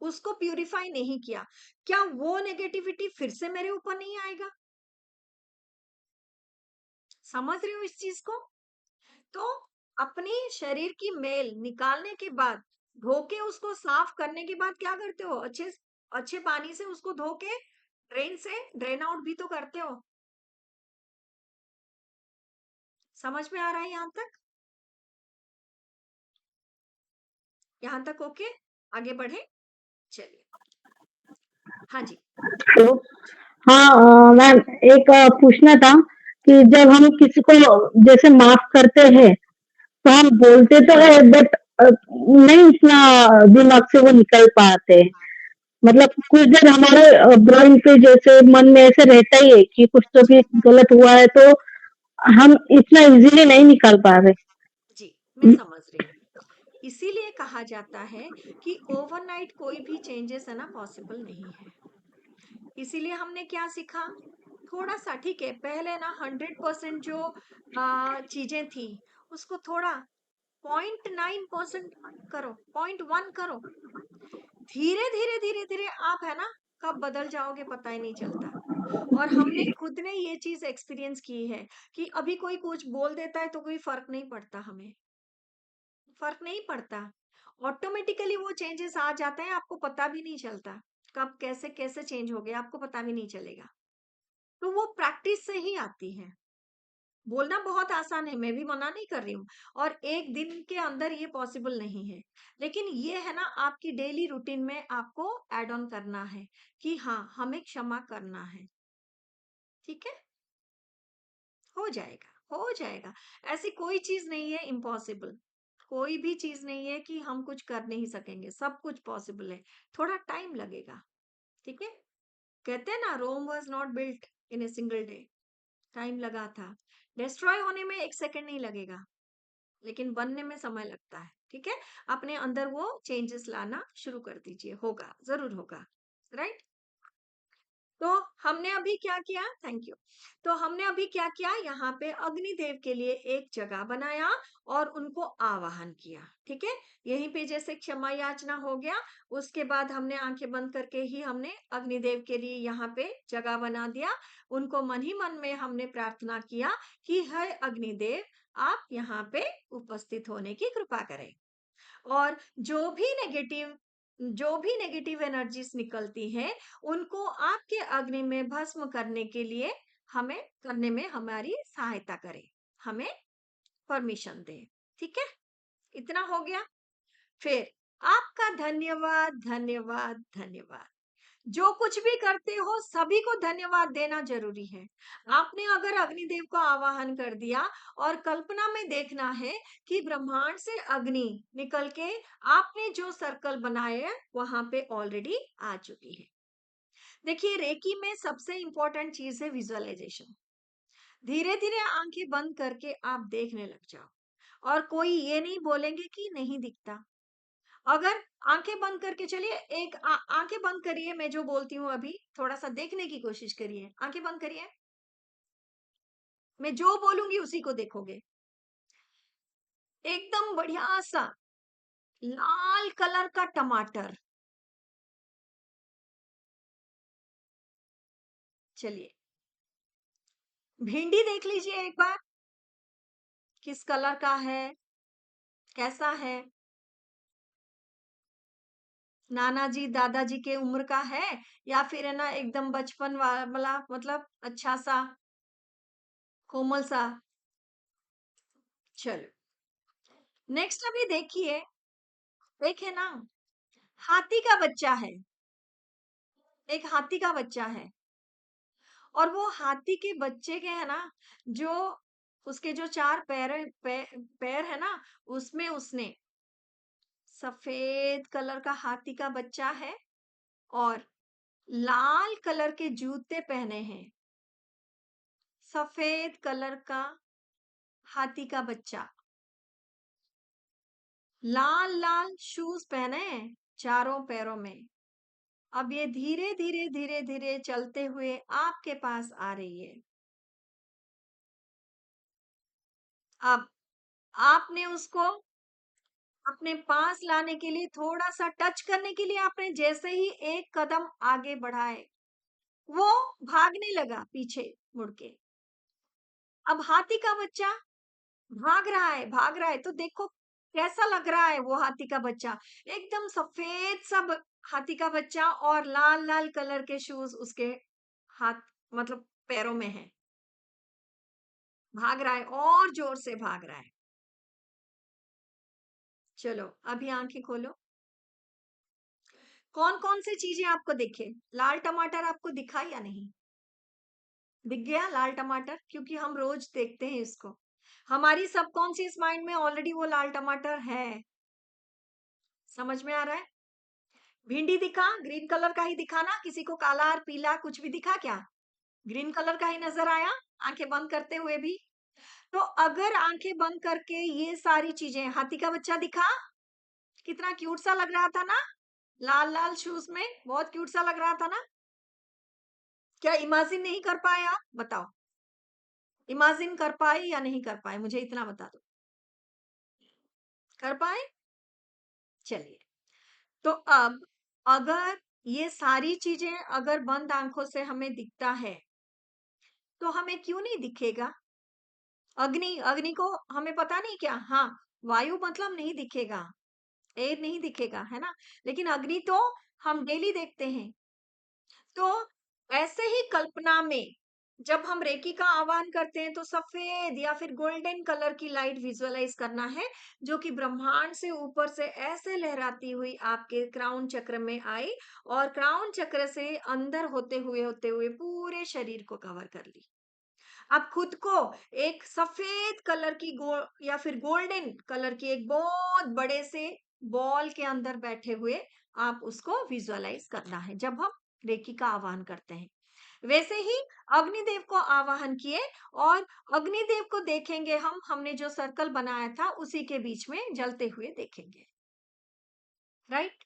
उसको प्यूरिफाई नहीं किया, क्या वो नेगेटिविटी फिर से मेरे ऊपर नहीं आएगा? समझ रहे हो इस चीज को? तो अपने शरीर की मेल निकालने के बाद, धो के उसको साफ करने के बाद क्या करते हो? अच्छे अच्छे पानी से उसको धो के ड्रेन से ड्रेन आउट भी तो करते हो। समझ में आ रहा है यहाँ तक? यहाँ तक ओके? आगे बढ़े, चलिए। हाँ जी। हेलो। हाँ मैम, एक पूछना था कि जब हम किसी को जैसे माफ करते हैं तो हम बोलते तो है बट नहीं इतना दिमाग से वो निकल पाते हैं। मतलब कुछ देर हमारे ब्रेन पे जैसे मन में ऐसे रहता ही है कि कुछ तो भी गलत हुआ है, तो हम इतना इजीली नहीं निकाल पा रहे। जी, मैं समझ रही हूँ। इसीलिए कहा जाता है कि ओवरनाइट कोई भी चेंजेस है ना पॉसिबल नहीं है। इसीलिए हमने क्या सीखा? थोड़ा सा ठीक है, पहले ना 100% जो चीजें थी, उसको थोड़ा 0.9% करो, 0.1 करो। धीरे धीरे धीरे धीरे आप है ना कब बदल जाओगे पता ही नहीं चलता। और हमने खुद ने ये चीज एक्सपीरियंस की है कि अभी कोई कुछ बोल देता है तो कोई फर्क नहीं पड़ता, हमें फर्क नहीं पड़ता। ऑटोमेटिकली वो चेंजेस आ जाते हैं, आपको पता भी नहीं चलता कब कैसे कैसे चेंज हो गया, आपको पता भी नहीं चलेगा। तो वो प्रैक्टिस से ही आती है। बोलना बहुत आसान है, मैं भी मना नहीं कर रही हूँ, और एक दिन के अंदर ये पॉसिबल नहीं है। लेकिन ये है ना आपकी डेली रूटीन में आपको ऐड ऑन करना है कि हाँ हमें क्षमा करना है। ठीक है, हो जाएगा, हो जाएगा। ऐसी कोई चीज नहीं है इम्पॉसिबल, कोई भी चीज नहीं है कि हम कुछ कर नहीं सकेंगे, सब कुछ पॉसिबल है। थोड़ा टाइम लगेगा, ठीक है। कहते हैं ना, Rome was not built in a single day, time लगा था। डिस्ट्रॉय होने में 1 सेकंड नहीं लगेगा, लेकिन बनने में समय लगता है। ठीक है, अपने अंदर वो चेंजेस लाना शुरू कर दीजिए, होगा, जरूर होगा। राइट। तो हमने अभी क्या किया? Thank you. तो हमने अभी क्या किया? यहाँ पे अग्निदेव के लिए एक जगह बनाया और उनको आवाहन किया। ठीक है, यहीं पे जैसे क्षमा याचना हो गया, उसके बाद हमने आंखें बंद करके ही हमने अग्निदेव के लिए यहाँ पे जगह बना दिया। उनको मन ही मन में हमने प्रार्थना किया कि हे अग्निदेव, आप यहाँ पे उपस्थित होने की कृपा करें। और जो भी नेगेटिव एनर्जीज निकलती हैं, उनको आपके अग्नि में भस्म करने के लिए हमें करने में हमारी सहायता करें, हमें परमिशन दें। ठीक है, इतना हो गया। फिर आपका धन्यवाद, धन्यवाद, धन्यवाद। जो कुछ भी करते हो सभी को धन्यवाद देना जरूरी है। आपने अगर अग्निदेव को आवाहन कर दिया, और कल्पना में देखना है कि ब्रह्मांड से अग्नि निकल के आपने जो सर्कल बनाए है वहां पे ऑलरेडी आ चुकी है। देखिए, रेकी में सबसे इंपॉर्टेंट चीज है विजुअलाइजेशन। धीरे धीरे आंखें बंद करके आप देखने लग जाओ, और कोई ये नहीं बोलेंगे कि नहीं दिखता। अगर आंखें बंद करके चलिए, एक आंखें बंद करिए, मैं जो बोलती हूँ अभी थोड़ा सा देखने की कोशिश करिए। आंखें बंद करिए, मैं जो बोलूंगी उसी को देखोगे। एकदम बढ़िया सा लाल कलर का टमाटर। चलिए, भिंडी देख लीजिए एक बार, किस कलर का है, कैसा है। नाना जी दादाजी के उम्र का है, या फिर है ना एकदम बचपन वाला, मतलब अच्छा सा कोमल सा। चलो, नेक्स्ट अभी देखिए, एक है ना हाथी का बच्चा है, एक हाथी का बच्चा है। और वो हाथी के बच्चे के है ना जो उसके जो 4 पैर है ना, उसमें उसने सफेद कलर का हाथी का बच्चा है और लाल कलर के जूते पहने हैं। सफेद कलर का हाथी का बच्चा, लाल लाल शूज पहने हैं चारों पैरों में। अब ये धीरे धीरे धीरे धीरे चलते हुए आपके पास आ रही है। अब आपने उसको अपने पास लाने के लिए, थोड़ा सा टच करने के लिए, आपने जैसे ही एक कदम आगे बढ़ाए, वो भागने लगा पीछे मुड़ के। अब हाथी का बच्चा भाग रहा है, तो देखो कैसा लग रहा है वो हाथी का बच्चा। एकदम सफेद सा हाथी का बच्चा और लाल लाल कलर के शूज उसके हाथ, मतलब पैरों में है। भाग रहा है और जोर से भाग रहा है। चलो अभी आंखें खोलो। कौन कौन सी चीजें आपको दिखे? लाल टमाटर आपको दिखा या नहीं? दिख गया लाल टमाटर? क्योंकि हम रोज देखते हैं इसको, हमारी सबकॉन्शियस माइंड में ऑलरेडी वो लाल टमाटर है। समझ में आ रहा है? भिंडी दिखा? ग्रीन कलर का ही दिखा ना? किसी को काला और पीला कुछ भी दिखा क्या? ग्रीन कलर का ही नजर आया आंखें बंद करते हुए भी। तो अगर आंखें बंद करके ये सारी चीजें, हाथी का बच्चा दिखा? कितना क्यूट सा लग रहा था ना, लाल लाल शूज में, बहुत क्यूट सा लग रहा था ना? क्या इमेजिन नहीं कर पाए आप? बताओ, इमेजिन कर पाए या नहीं कर पाए? मुझे इतना बता दो। कर पाए? चलिए, तो अब अगर ये सारी चीजें अगर बंद आंखों से हमें दिखता है, तो हमें क्यों नहीं दिखेगा? अग्नि, अग्नि को हमें पता नहीं क्या? हाँ, वायु मतलब नहीं दिखेगा, एयर नहीं दिखेगा, है ना? लेकिन अग्नि तो हम डेली देखते हैं। तो ऐसे ही कल्पना में जब हम रेकी का आह्वान करते हैं, तो सफेद या फिर गोल्डन कलर की लाइट विजुअलाइज करना है, जो कि ब्रह्मांड से ऊपर से ऐसे लहराती हुई आपके क्राउन चक्र में आई और क्राउन चक्र से अंदर होते हुए पूरे शरीर को कवर कर ली। आप खुद को एक सफेद कलर की या फिर गोल्डन कलर की एक बहुत बड़े से बॉल के अंदर बैठे हुए आप उसको विजुअलाइज करना है जब हम रेकी का आह्वान करते हैं। वैसे ही अग्निदेव को आवाहन किए और अग्निदेव को देखेंगे हम, हमने जो सर्कल बनाया था उसी के बीच में जलते हुए देखेंगे। राइट?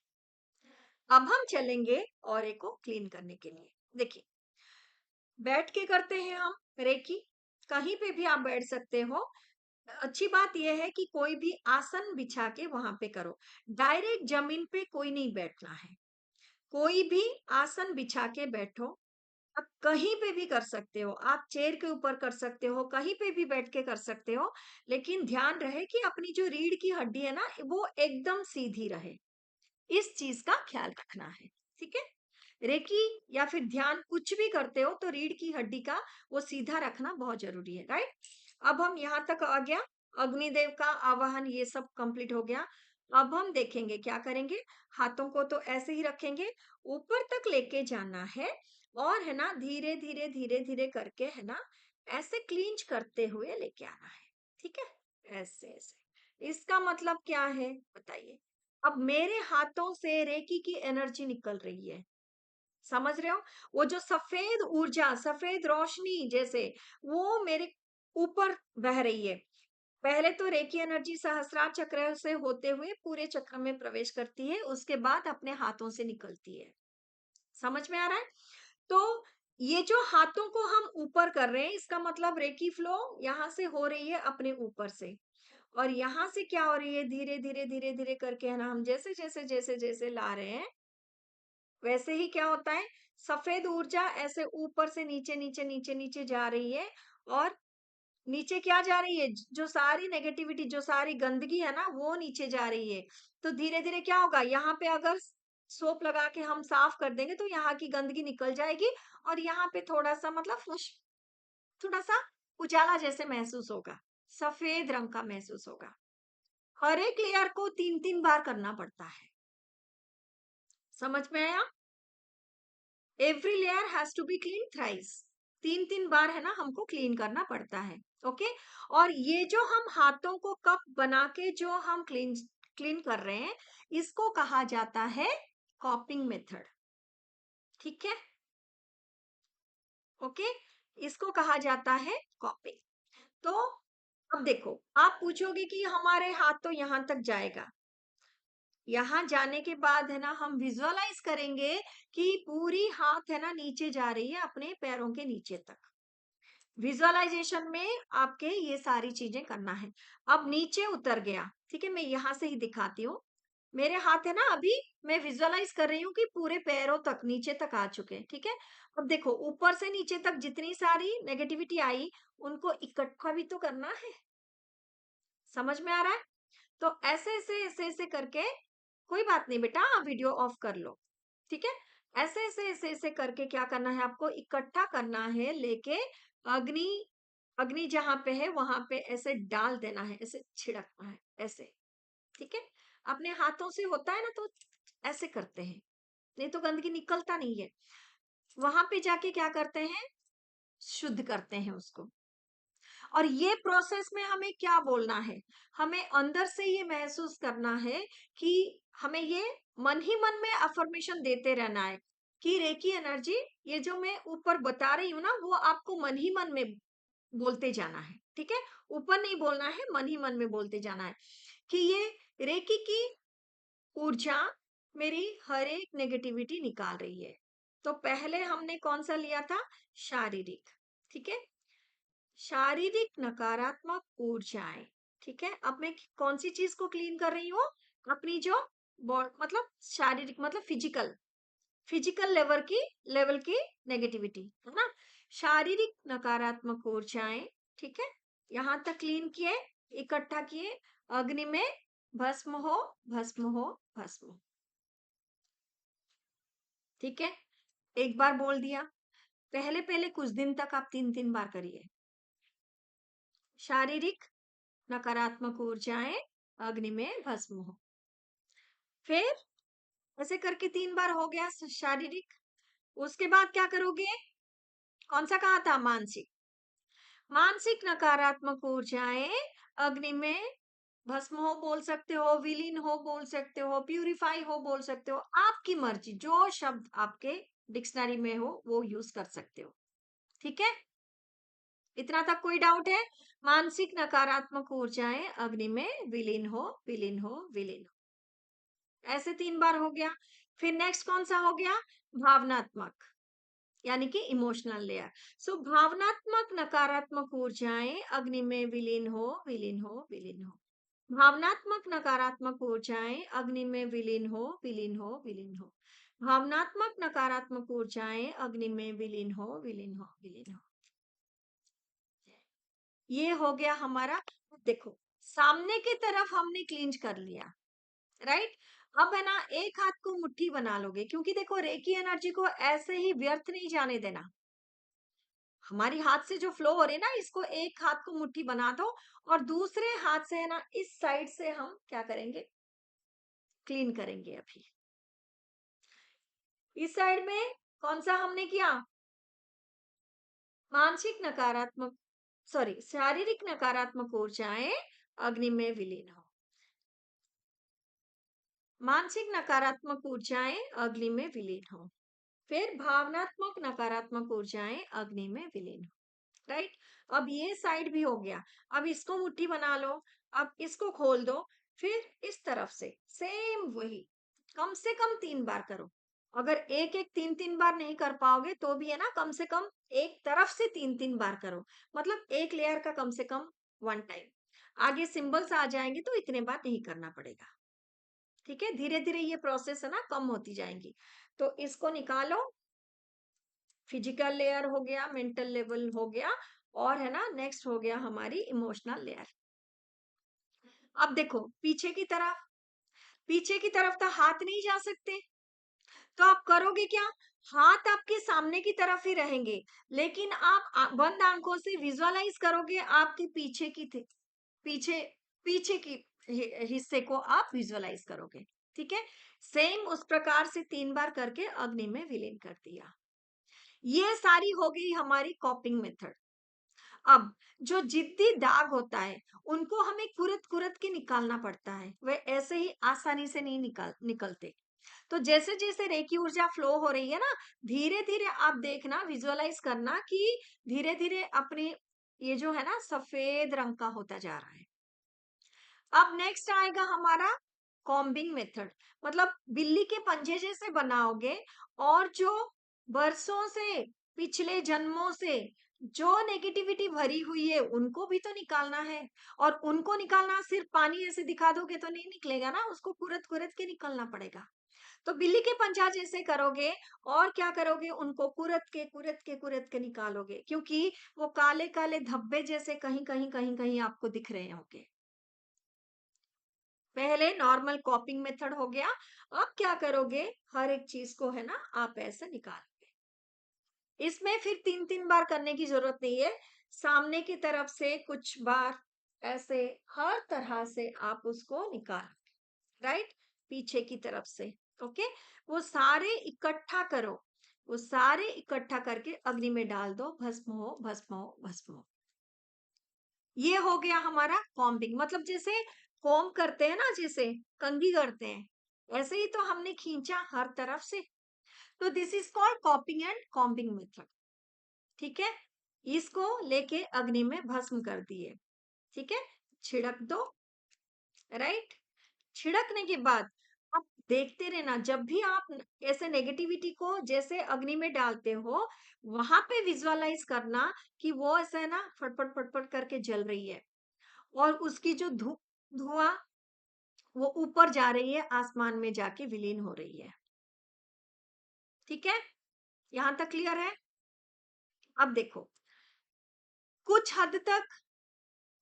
अब हम चलेंगे और को क्लीन करने के लिए। देखिए, बैठ के करते हैं हम रेकी, कहीं पे भी आप बैठ सकते हो। अच्छी बात यह है कि कोई भी आसन बिछा के वहां पे करो, डायरेक्ट जमीन पे कोई नहीं बैठना है। कोई भी आसन बिछा के बैठो। आप कहीं पे भी कर सकते हो, आप चेयर के ऊपर कर सकते हो, कहीं पे भी बैठ के कर सकते हो, लेकिन ध्यान रहे कि अपनी जो रीढ़ की हड्डी है ना, वो एकदम सीधी रहे। इस चीज का ख्याल रखना है। ठीक है? रेकी या फिर ध्यान कुछ भी करते हो तो रीढ़ की हड्डी का वो सीधा रखना बहुत जरूरी है। राइट? अब हम यहाँ तक आ गया, अग्निदेव का आवाहन ये सब कंप्लीट हो गया। अब हम देखेंगे क्या करेंगे। हाथों को तो ऐसे ही रखेंगे, ऊपर तक लेके जाना है और है ना, धीरे धीरे धीरे धीरे करके है ना, ऐसे क्लींच करते हुए लेके आना है। ठीक है? ऐसे ऐसे। इसका मतलब क्या है बताइए? अब मेरे हाथों से रेकी की एनर्जी निकल रही है, समझ रहे हो? वो जो सफेद ऊर्जा, सफेद रोशनी जैसे, वो मेरे ऊपर बह रही है। पहले तो रेकी एनर्जी सहस्रार चक्र से होते हुए पूरे चक्र में प्रवेश करती है, उसके बाद अपने हाथों से निकलती है। समझ में आ रहा है? तो ये जो हाथों को हम ऊपर कर रहे हैं, इसका मतलब रेकी फ्लो यहाँ से हो रही है अपने ऊपर से, और यहाँ से क्या हो रही है, धीरे धीरे धीरे धीरे करके है ना, हम जैसे जैसे जैसे जैसे ला रहे हैं, वैसे ही क्या होता है, सफेद ऊर्जा ऐसे ऊपर से नीचे नीचे नीचे नीचे जा रही है। और नीचे क्या जा रही है, जो सारी नेगेटिविटी, जो सारी गंदगी है ना, वो नीचे जा रही है। तो धीरे धीरे क्या होगा, यहाँ पे अगर सोप लगा के हम साफ कर देंगे तो यहाँ की गंदगी निकल जाएगी और यहाँ पे थोड़ा सा मतलब थोड़ा सा उजाला जैसे महसूस होगा, सफेद रंग का महसूस होगा। हर एक लेयर को 3-3 बार करना पड़ता है। समझ में आया? Every layer has to be clean thrice. 3-3 बार है ना हमको क्लीन करना पड़ता है। ओके, और ये जो हम हाथों को कप बना के जो हम क्लीन कर रहे हैं, इसको कहा जाता है कॉपिंग मेथड। ठीक है, ओके, इसको कहा जाता है कॉपिंग। तो अब देखो, आप पूछोगे कि हमारे हाथ तो यहां तक जाएगा, यहाँ जाने के बाद है ना हम विजुअलाइज करेंगे कि पूरी हाथ है ना नीचे जा रही है, अपने पैरों के नीचे तक। विजुअलाइजेशन में आपके ये सारी चीजें करना है। अब नीचे उतर गया, ठीक है, मैं यहाँ से ही दिखाती हूँ। मेरे हाथ है ना, अभी मैं विजुअलाइज कर रही हूँ कि पूरे पैरों तक नीचे तक आ चुके हैं। ठीक है, अब देखो ऊपर से नीचे तक जितनी सारी नेगेटिविटी आई, उनको इकट्ठा भी तो करना है। समझ में आ रहा है? तो ऐसे ऐसे ऐसे ऐसे करके, कोई बात नहीं बेटा, वीडियो ऑफ कर लो। ठीक है, ऐसे ऐसे ऐसे ऐसे करके क्या करना है आपको, इकट्ठा करना है, लेके अग्नि अग्नि जहां पे है वहां पे ऐसे डाल देना है, ऐसे छिड़कना है, ऐसे। ठीक है, अपने हाथों से होता है ना, तो ऐसे करते हैं, नहीं तो गंदगी निकलता नहीं है। वहां पे जाके क्या करते हैं, शुद्ध करते हैं उसको। और ये प्रोसेस में हमें क्या बोलना है, हमें अंदर से ये महसूस करना है कि हमें ये मन ही मन में अफर्मेशन देते रहना है कि रेकी एनर्जी, ये जो मैं ऊपर बता रही हूँ ना, वो आपको मन ही मन में बोलते जाना है। ठीक है, ऊपर नहीं बोलना है, मन ही मन में बोलते जाना है कि ये रेकी की ऊर्जा मेरी हर एक नेगेटिविटी निकाल रही है। तो पहले हमने कौन सा लिया था, शारीरिक। ठीक है, शारीरिक नकारात्मक ऊर्जाएं। ठीक है, अब मैं कौन सी चीज को क्लीन कर रही हूँ, अपनी जो मतलब शारीरिक मतलब फिजिकल लेवल की नेगेटिविटी है ना, शारीरिक नकारात्मक ऊर्जाएं। ठीक है, यहां तक क्लीन किए, इकट्ठा किए, अग्नि में भस्म हो, भस्म हो, भस्म हो। ठीक है, एक बार बोल दिया, पहले पहले कुछ दिन तक आप 3-3 बार करिए। शारीरिक नकारात्मक ऊर्जाएं अग्नि में भस्म हो। फिर ऐसे करके 3 बार हो गया शारीरिक। उसके बाद क्या करोगे, कौन सा कहा था, मानसिक। मानसिक नकारात्मक ऊर्जाएं अग्नि में भस्म हो बोल सकते हो, विलीन हो बोल सकते हो, प्यूरिफाई हो बोल सकते हो, आपकी मर्जी, जो शब्द आपके डिक्शनरी में हो वो यूज कर सकते हो। ठीक है, इतना तक कोई डाउट है? मानसिक नकारात्मक ऊर्जाएं अग्नि में विलीन हो, विलीन हो, विलीन हो। ऐसे 3 बार हो गया। फिर नेक्स्ट कौन सा हो गया, भावनात्मक, यानी कि इमोशनल लेयर। सो भावनात्मक नकारात्मक ऊर्जाएं अग्नि में विलीन हो, विलीन हो, विलीन हो। भावनात्मक नकारात्मक ऊर्जाएं अग्नि में विलीन हो, विलीन हो, विलीन हो। भावनात्मक नकारात्मक ऊर्जाएं अग्नि में विलीन हो, विलीन हो, विलीन हो। ये हो गया हमारा। देखो, सामने की तरफ हमने क्लींज कर लिया, राइट। अब है ना, एक हाथ को मुट्ठी बना लोगे, क्योंकि देखो रेकी एनर्जी को ऐसे ही व्यर्थ नहीं जाने देना। हमारी हाथ से जो फ्लो हो रही है ना, इसको एक हाथ को मुट्ठी बना दो, और दूसरे हाथ से है ना, इस साइड से हम क्या करेंगे, क्लीन करेंगे। अभी इस साइड में कौन सा हमने किया, मानसिक नकारात्मक, सॉरी, शारीरिक नकारात्मक ऊर्जाएं अग्नि में विलीन हो। मानसिक नकारात्मक ऊर्जाएं अग्नि में विलीन हो। फिर भावनात्मक नकारात्मक ऊर्जाएं अग्नि में विलीन हो, राइट। अब ये साइड भी हो गया। अब इसको मुट्ठी बना लो, अब इसको खोल दो, फिर इस तरफ से सेम वही, कम से कम 3 बार करो। अगर एक एक 3-3 बार नहीं कर पाओगे तो भी है ना, कम से कम एक तरफ से 3-3 बार करो, मतलब एक लेयर का कम से कम 1 टाइम। आगे सिंबल्स आ जाएंगे तो इतने बार नहीं करना पड़ेगा। ठीक है, धीरे धीरे ये प्रोसेस है ना कम होती जाएंगी। तो इसको निकालो, फिजिकल लेयर हो गया, मेंटल लेवल हो गया, और है ना नेक्स्ट हो गया हमारी इमोशनल लेयर। अब देखो पीछे की तरफ तो हाथ नहीं जा सकते, तो आप करोगे क्या, हाथ आपके सामने की तरफ ही रहेंगे, लेकिन आप बंद आंखों से विजुअलाइज करोगे आपके पीछे पीछे की हिस्से को आप विजुअलाइज करोगे। ठीक है, सेम उस प्रकार से 3 बार करके अग्नि में विलीन कर दिया। ये सारी हो गई हमारी कॉपिंग मेथड। अब जो जिद्दी दाग होता है उनको हमें कुरत कुरत के निकालना पड़ता है, वे ऐसे ही आसानी से नहीं निकलते। तो जैसे जैसे रेकी ऊर्जा फ्लो हो रही है ना, धीरे धीरे आप देखना, विजुअलाइज करना कि धीरे धीरे अपने ये जो है ना सफेद रंग का होता जा रहा है। अब नेक्स्ट आएगा हमारा कॉम्बिंग मेथड, मतलब बिल्ली के पंजे जैसे बनाओगे और जो बरसों से, पिछले जन्मों से जो नेगेटिविटी भरी हुई है उनको भी तो निकालना है। और उनको निकालना सिर्फ पानी ऐसे दिखा दोगे तो नहीं निकलेगा ना, उसको कुरत कुरत के निकलना पड़ेगा। तो बिल्ली के पंजा जैसे करोगे और क्या करोगे, उनको कुरत के कुरत के कुरत के निकालोगे, क्योंकि वो काले काले धब्बे जैसे कहीं कहीं कहीं कहीं आपको दिख रहे होंगे। पहले नॉर्मल कॉपिंग मेथड हो गया, अब क्या करोगे, हर एक चीज को है ना आप ऐसे निकालोगे। इसमें फिर 3-3 बार करने की जरूरत नहीं है, सामने की तरफ से कुछ बार ऐसे हर तरह से आप उसको निकालोगे, राइट, पीछे की तरफ से। ओके, वो सारे इकट्ठा करो, वो सारे इकट्ठा करके अग्नि में डाल दो, भस्म हो भस्म हो भस्म हो। ये हो गया हमारा कॉम्बिंग, मतलब जैसे कॉम्ब करते हैं ना, जैसे कंघी करते हैं, ऐसे ही तो हमने खींचा हर तरफ से। तो this is called कॉपिंग and combing method. ठीक है, इसको लेके अग्नि में भस्म कर दिए। ठीक है, छिड़क दो, राइट। छिड़कने के बाद आप देखते रहना, जब भी आप ऐसे नेगेटिविटी को जैसे अग्नि में डालते हो, वहां पे विजुअलाइज करना कि वो ऐसा है ना फटफट फटफट करके जल रही है, और उसकी जो धुआं वो ऊपर जा रही है, आसमान में जाके विलीन हो रही है। ठीक है, यहां तक क्लियर है। अब देखो, कुछ हद तक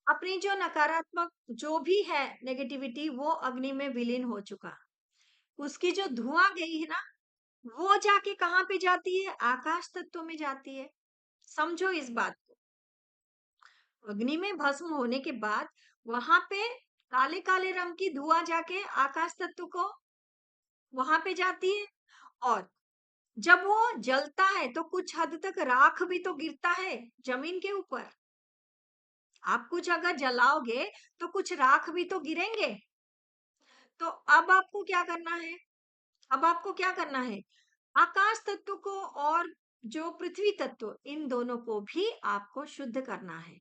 अपनी जो नकारात्मक जो भी है नेगेटिविटी वो अग्नि में विलीन हो चुका, उसकी जो धुआं गई है ना, वो जाके कहाँ पे जाती है, आकाश तत्व में जाती है। समझो इस बात को, अग्नि में भस्म होने के बाद वहां पे काले काले रंग की धुआं जाके आकाश तत्व को वहां पे जाती है, और जब वो जलता है तो कुछ हद तक राख भी तो गिरता है जमीन के ऊपर। आप कुछ अगर जलाओगे तो कुछ राख भी तो गिरेंगे। तो अब आपको क्या करना है, अब आपको क्या करना है, आकाश तत्व को और जो पृथ्वी तत्व, इन दोनों को भी आपको शुद्ध करना है।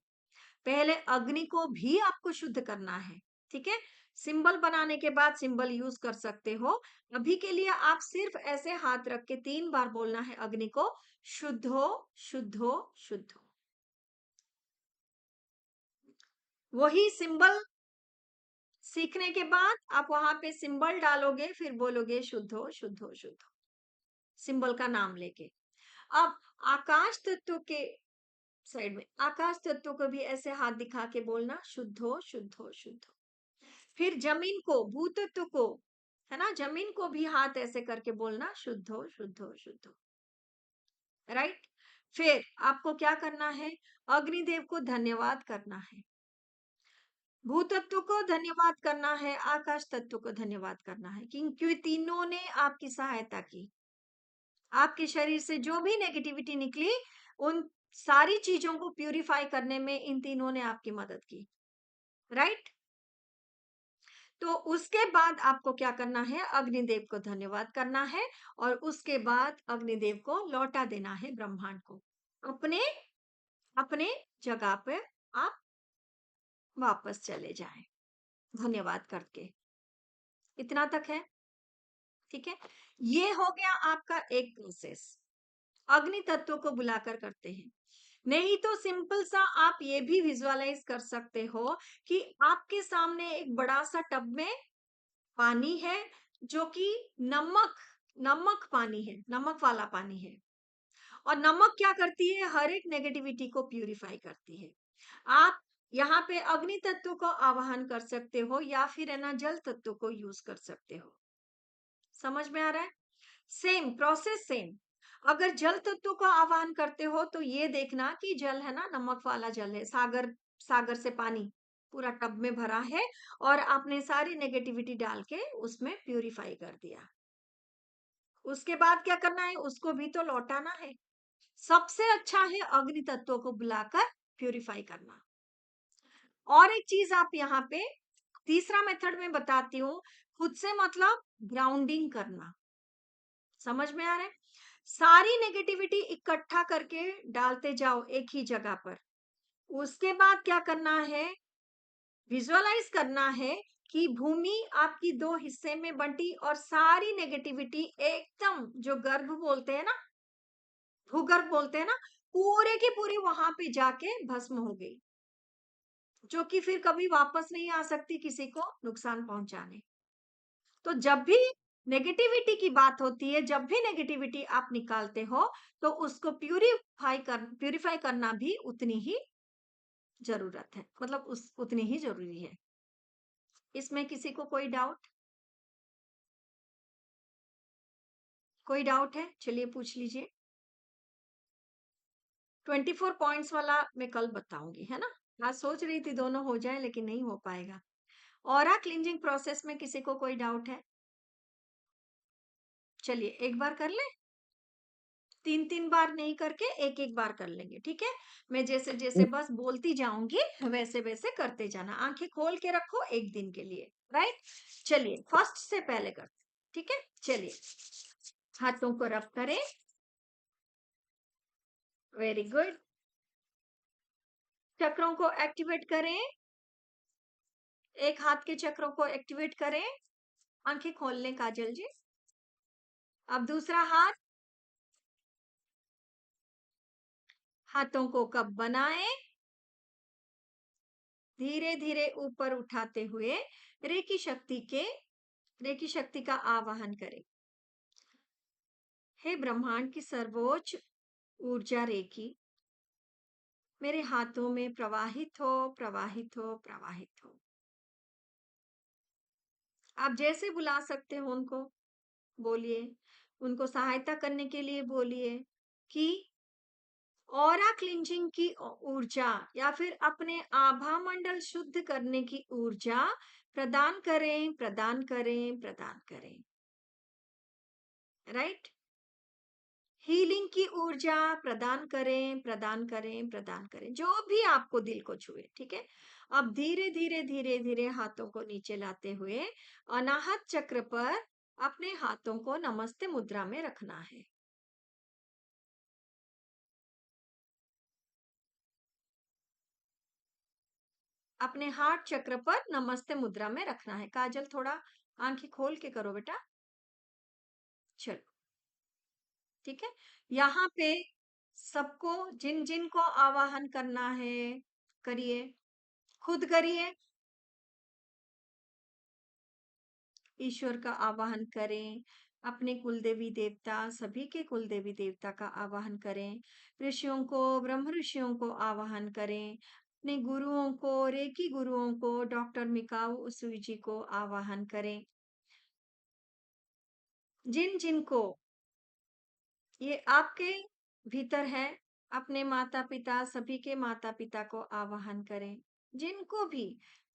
पहले अग्नि को भी आपको शुद्ध करना है। ठीक है, सिंबल बनाने के बाद सिंबल यूज कर सकते हो। अभी के लिए आप सिर्फ ऐसे हाथ रख के 3 बार बोलना है अग्नि को, शुद्ध हो शुद्ध हो शुद्ध हो। वही सिंबल सीखने के बाद आप वहां पे सिंबल डालोगे, फिर बोलोगे शुद्ध हो शुद्ध हो शुद्ध हो, सिंबल का नाम लेके। अब आकाश तत्व के साइड में आकाश तत्व को भी ऐसे हाथ दिखा के बोलना, शुद्ध हो शुद्ध हो शुद्ध हो। फिर जमीन को, भूतत्व को, है ना, जमीन को भी हाथ ऐसे करके बोलना, शुद्ध हो शुद्ध हो शुद्ध हो, राइट। फिर आपको क्या करना है, अग्निदेव को धन्यवाद करना है, भूतत्व को धन्यवाद करना है, आकाश तत्व को धन्यवाद करना है, क्योंकि तीनों ने आपकी सहायता की। आपके शरीर से जो भी नेगेटिविटी निकली, उन सारी चीजों को प्यूरिफाई करने में इन तीनों ने आपकी मदद की, राइट। तो उसके बाद आपको क्या करना है, अग्निदेव को धन्यवाद करना है, और उसके बाद अग्निदेव को लौटा देना है ब्रह्मांड को, अपने अपने जगह पे आप वापस चले जाएं धन्यवाद करके। इतना तक है, ठीक है। ये हो गया आपका एक प्रोसेस, अग्नि तत्व को बुलाकर करते हैं। नहीं तो सिंपल सा आप ये भी विजुअलाइज कर सकते हो कि आपके सामने एक बड़ा सा टब में पानी है, जो कि नमक नमक पानी है, नमक वाला पानी है। और नमक क्या करती है, हर एक नेगेटिविटी को प्यूरिफाई करती है। आप यहाँ पे अग्नि तत्व को आवाहन कर सकते हो, या फिर है ना जल तत्व को यूज कर सकते हो। समझ में आ रहा है, सेम प्रोसेस सेम। अगर जल तत्व को आवाहन करते हो तो ये देखना कि जल है ना नमक वाला जल है, सागर सागर से पानी पूरा टब में भरा है, और आपने सारी नेगेटिविटी डाल के उसमें प्यूरिफाई कर दिया। उसके बाद क्या करना है, उसको भी तो लौटाना है। सबसे अच्छा है अग्नि तत्वों को बुलाकर प्यूरिफाई करना। और एक चीज आप यहाँ पे तीसरा मेथड में बताती हूँ, खुद से मतलब ग्राउंडिंग करना। समझ में आ रहा है? सारी नेगेटिविटी इकट्ठा करके डालते जाओ एक ही जगह पर। उसके बाद क्या करना है, विजुअलाइज करना है कि भूमि आपकी दो हिस्से में बंटी और सारी नेगेटिविटी एकदम, जो गर्भ बोलते हैं ना, भूगर्भ बोलते हैं ना, पूरे की पूरी वहां पे जाके भस्म हो गई, जो कि फिर कभी वापस नहीं आ सकती किसी को नुकसान पहुंचाने। तो जब भी नेगेटिविटी की बात होती है, जब भी नेगेटिविटी आप निकालते हो, तो उसको प्यूरिफाई करना भी उतनी ही जरूरत है, मतलब उतनी ही जरूरी है। इसमें किसी को कोई डाउट? कोई डाउट है? चलिए पूछ लीजिए। 24 पॉइंट्स वाला मैं कल बताऊंगी, है ना? आज सोच रही थी दोनों हो जाए, लेकिन नहीं हो पाएगा। ऑरा क्लींजिंग प्रोसेस में किसी को कोई डाउट है? चलिए एक बार कर ले, 3-3 बार नहीं करके एक एक बार कर लेंगे, ठीक है? मैं जैसे जैसे बस बोलती जाऊंगी वैसे वैसे करते जाना। आंखें खोल के रखो एक दिन के लिए, राइट? चलिए फर्स्ट से पहले करते, ठीक है? चलिए हाथों को रब करें। Very good. चक्रों को एक्टिवेट करें, एक हाथ के चक्रों को एक्टिवेट करें। आंखें खोल लें काजल जी। अब दूसरा हाथ, हाथों को कप बनाएं, धीरे धीरे ऊपर उठाते हुए रेकी शक्ति का आवाहन करें। हे ब्रह्मांड की सर्वोच्च ऊर्जा रेकी, मेरे हाथों में प्रवाहित हो, प्रवाहित हो, प्रवाहित हो। आप जैसे बुला सकते हो उनको, बोलिए। उनको सहायता करने के लिए बोलिए कि ऑरा क्लिंजिंग की ऊर्जा या फिर अपने आभा मंडल शुद्ध करने की ऊर्जा प्रदान करें, प्रदान करें, प्रदान करें। राइट? हीलिंग की ऊर्जा प्रदान करें, प्रदान करें, प्रदान करें, जो भी आपको दिल को छुए, ठीक है? अब धीरे धीरे धीरे धीरे हाथों को नीचे लाते हुए अनाहत चक्र पर अपने हाथों को नमस्ते मुद्रा में रखना है। अपने हार्ट चक्र पर नमस्ते मुद्रा में रखना है। काजल थोड़ा आंखें खोल के करो बेटा। चलो ठीक है। यहाँ पे सबको, जिन जिन को आवाहन करना है करिए, खुद करिए। ईश्वर का आवाहन करें, अपने कुल देवी देवता, सभी के कुल देवी देवता का आवाहन करें। ऋषियों को, ब्रह्म ऋषियों को आवाहन करें। अपने गुरुओं को, रेकी गुरुओं को, डॉक्टर मिकाऊ उसुई जी को आवाहन करें। जिन जिन को ये आपके भीतर है, अपने माता पिता, सभी के माता पिता को आवाहन करें। जिनको भी,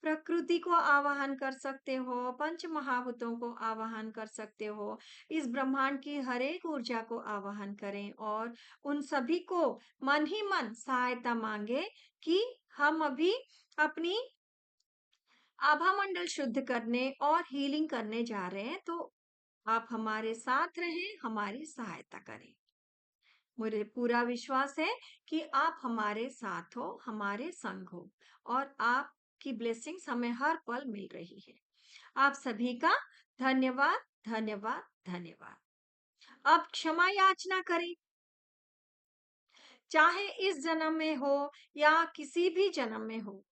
प्रकृति को आवाहन कर सकते हो, पंच महाभूतों को आवाहन कर सकते हो, इस ब्रह्मांड की हर एक ऊर्जा को आवाहन करें और उन सभी को मन ही मन सहायता मांगे कि हम अभी अपनी आभा मंडल शुद्ध करने और हीलिंग करने जा रहे हैं, तो आप हमारे साथ रहें, हमारी सहायता करें। मुझे पूरा विश्वास है कि आप हमारे साथ हो, हमारे संग हो और आपकी ब्लेसिंग्स हमें हर पल मिल रही है। आप सभी का धन्यवाद, धन्यवाद, धन्यवाद। अब क्षमा याचना करें, चाहे इस जन्म में हो या किसी भी जन्म में हो।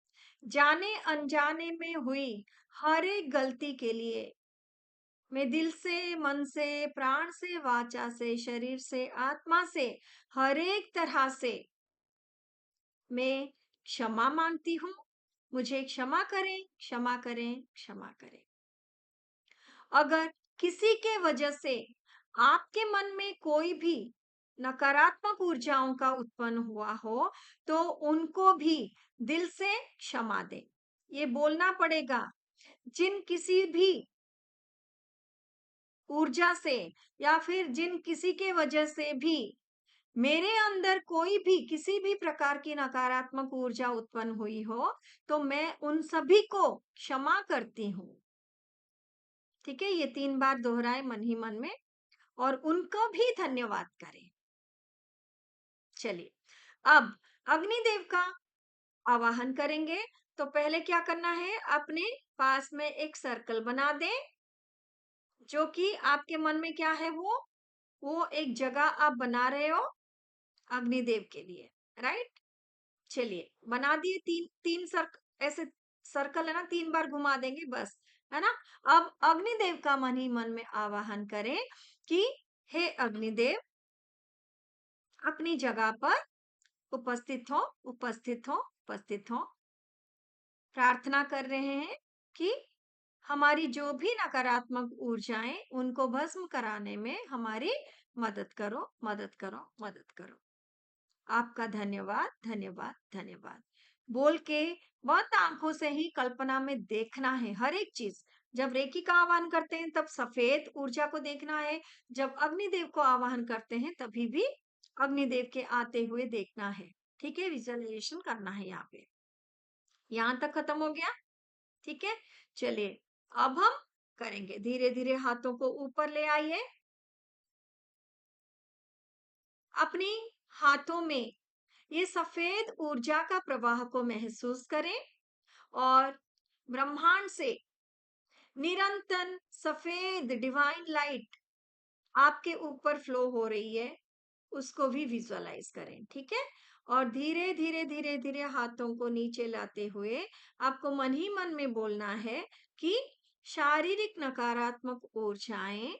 जाने अनजाने में हुई हर एक गलती के लिए मैं दिल से, मन से, प्राण से, वाचा से, शरीर से, आत्मा से, हर एक तरह से मैं क्षमा मांगती हूँ। मुझे क्षमा करें, क्षमा करें, क्षमा करें। अगर किसी के वजह से आपके मन में कोई भी नकारात्मक ऊर्जाओं का उत्पन्न हुआ हो, तो उनको भी दिल से क्षमा दें। ये बोलना पड़ेगा, जिन किसी भी ऊर्जा से या फिर जिन किसी के वजह से भी मेरे अंदर कोई भी किसी भी प्रकार की नकारात्मक ऊर्जा उत्पन्न हुई हो, तो मैं उन सभी को क्षमा करती हूँ। ठीक है, ये 3 बार दोहराए मन ही मन में और उनको भी धन्यवाद करें। चलिए, अब अग्निदेव का आवाहन करेंगे। तो पहले क्या करना है, अपने पास में एक सर्कल बना दें, जो कि आपके मन में क्या है, वो एक जगह आप बना रहे हो अग्निदेव के लिए, राइट? चलिए, बना दिए। तीन तीन ऐसे सर्कल है ना, 3 बार घुमा देंगे बस, है ना? अब अग्निदेव का मन ही मन में आवाहन करें कि हे अग्निदेव, अपनी जगह पर उपस्थित हो, उपस्थित हो, उपस्थित हो। प्रार्थना कर रहे हैं कि हमारी जो भी नकारात्मक ऊर्जाएं, उनको भस्म कराने में हमारी मदद करो, मदद करो, मदद करो। आपका धन्यवाद, धन्यवाद, धन्यवाद बोल के बहुत आंखों से ही कल्पना में देखना है हर एक चीज। जब रेकी का आह्वान करते हैं तब सफेद ऊर्जा को देखना है, जब अग्निदेव को आह्वान करते हैं तभी भी अग्निदेव के आते हुए देखना है। ठीक है, विजुअलाइजेशन करना है यहाँ पे। यहाँ तक खत्म हो गया? ठीक है, चलिए अब हम करेंगे। धीरे धीरे हाथों को ऊपर ले आइए, अपनी हाथों में ये सफेद ऊर्जा का प्रवाह को महसूस करें और ब्रह्मांड से निरंतर सफेद डिवाइन लाइट आपके ऊपर फ्लो हो रही है, उसको भी विजुअलाइज करें। ठीक है, और धीरे धीरे धीरे धीरे हाथों को नीचे लाते हुए आपको मन ही मन में बोलना है कि शारीरिक नकारात्मक ऊर्जाएं,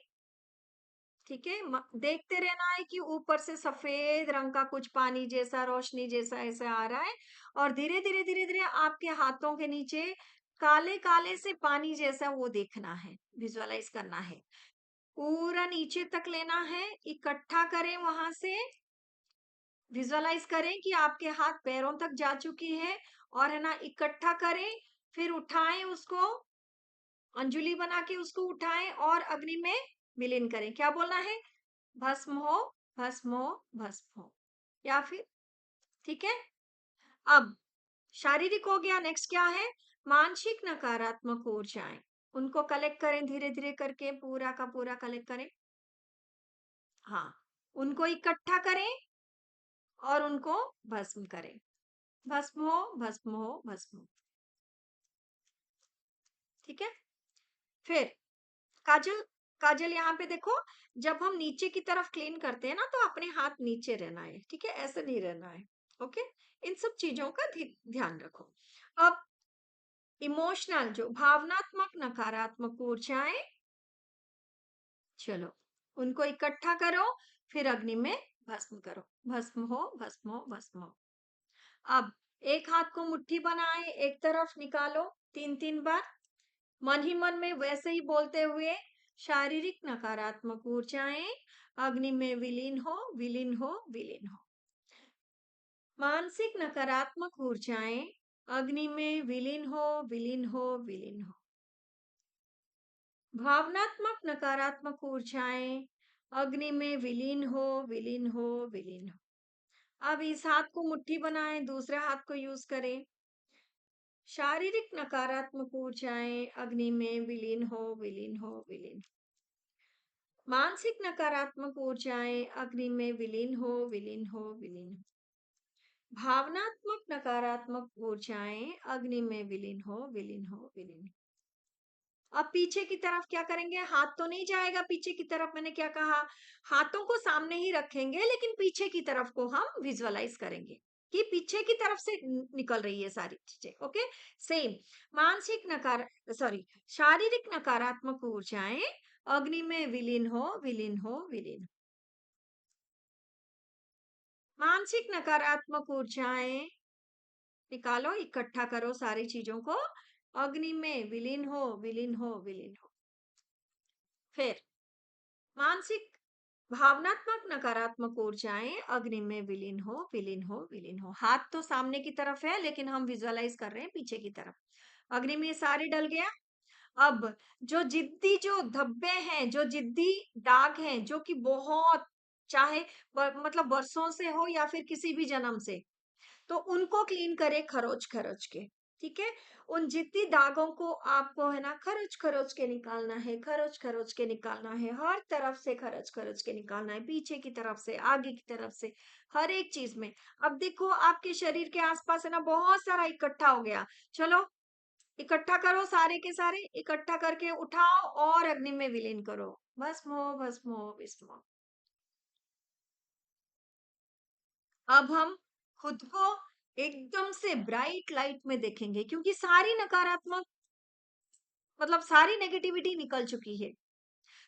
ठीक है, देखते रहना है कि ऊपर से सफेद रंग का कुछ पानी जैसा, रोशनी जैसा ऐसा आ रहा है, और धीरे धीरे धीरे धीरे आपके हाथों के नीचे काले काले से पानी जैसा वो देखना है, विजुअलाइज करना है। पूरा नीचे तक लेना है, इकट्ठा करें, वहां से विजुअलाइज करें कि आपके हाथ पैरों तक जा चुकी है, और है ना, इकट्ठा करें, फिर उठाएं उसको, अंजुलि बना के उसको उठाएं और अग्नि में विलीन करें। क्या बोलना है? भस्म हो, भस्म हो, भस्म हो, या फिर, ठीक है। अब शारीरिक हो गया, नेक्स्ट क्या है? मानसिक नकारात्मक ऊर्जाएं, उनको कलेक्ट करें, धीरे धीरे करके पूरा का पूरा कलेक्ट करें। हाँ, उनको इकट्ठा करें और उनको भस्म करें। भस्म हो, भस्म हो, भस्म हो। ठीक है, फिर काजल, काजल यहाँ पे देखो, जब हम नीचे की तरफ क्लीन करते हैं ना, तो अपने हाथ नीचे रहना है, ठीक है, ऐसे नहीं रहना है। ओके, इन सब चीजों का ध्यान रखो। अब इमोशनल, जो भावनात्मक नकारात्मक ऊर्जाएं, चलो उनको इकट्ठा करो, फिर अग्नि में भस्म करो। भस्म हो, भस्म हो, भस्म हो। अब एक हाथ को मुट्ठी बनाए, एक तरफ निकालो 3-3 बार, मन ही मन में वैसे ही बोलते हुए, शारीरिक नकारात्मक ऊर्जाएं अग्नि में विलीन हो, विलीन हो, विलीन हो। मानसिक नकारात्मक ऊर्जाएं अग्नि में विलीन हो, विलीन हो, विलीन हो। भावनात्मक नकारात्मक ऊर्जाएं अग्नि में विलीन हो, विलीन हो, विलीन हो। अब इस हाथ को मुट्ठी बनाएं, दूसरे हाथ को यूज करें। शारीरिक नकारात्मक ऊर्जाएं अग्नि में विलीन हो, विलीन हो, विलीन हो। मानसिक नकारात्मक ऊर्जाएं अग्नि में विलीन हो, विलीन हो, विलीन हो। भावनात्मक नकारात्मक ऊर्जाएं अग्नि में विलीन हो, विलीन हो, विलीन हो। अब पीछे की तरफ क्या करेंगे? हाथ तो नहीं जाएगा पीछे की तरफ, मैंने क्या कहा, हाथों को सामने ही रखेंगे, लेकिन पीछे की तरफ को हम विजुअलाइज करेंगे कि पीछे की तरफ से निकल रही है सारी चीजें। ओके, सेम मानसिक शारीरिक नकारात्मक ऊर्जाएं अग्नि में विलीन हो, विलीन हो, विलीन हो। मानसिक नकारात्मक ऊर्जाएं निकालो, इकट्ठा करो सारी चीजों को, अग्नि में विलीन हो, विलीन हो, विलीन हो। फिर मानसिक भावनात्मक नकारात्मक ऊर्जाएं अग्नि में विलीन हो, विलीन हो, विलीन हो। हाथ तो सामने की तरफ है, लेकिन हम विजुअलाइज कर रहे हैं पीछे की तरफ। अग्नि में सारे डल गया। अब जो जिद्दी, जो धब्बे हैं, जो जिद्दी दाग हैं, जो कि बहुत चाहे मतलब वर्षों से हो या फिर किसी भी जन्म से, तो उनको क्लीन करें खरोच खरोच के। ठीक है, उन जितनी दागों को आपको है ना खरोच खरोच के निकालना है, खरोच खरोच के निकालना है, हर तरफ से खरोच खरोच के निकालना है, पीछे की तरफ से, आगे की तरफ से, हर एक चीज में। अब देखो आपके शरीर के आसपास है ना बहुत सारा इकट्ठा हो गया, चलो इकट्ठा करो, सारे के सारे इकट्ठा करके उठाओ और अग्नि में विलीन करो। भस्मो भस्मो भस्मो। अब हम खुद को एकदम से ब्राइट लाइट में देखेंगे, क्योंकि सारी नकारात्मक मतलब सारी नेगेटिविटी निकल चुकी है।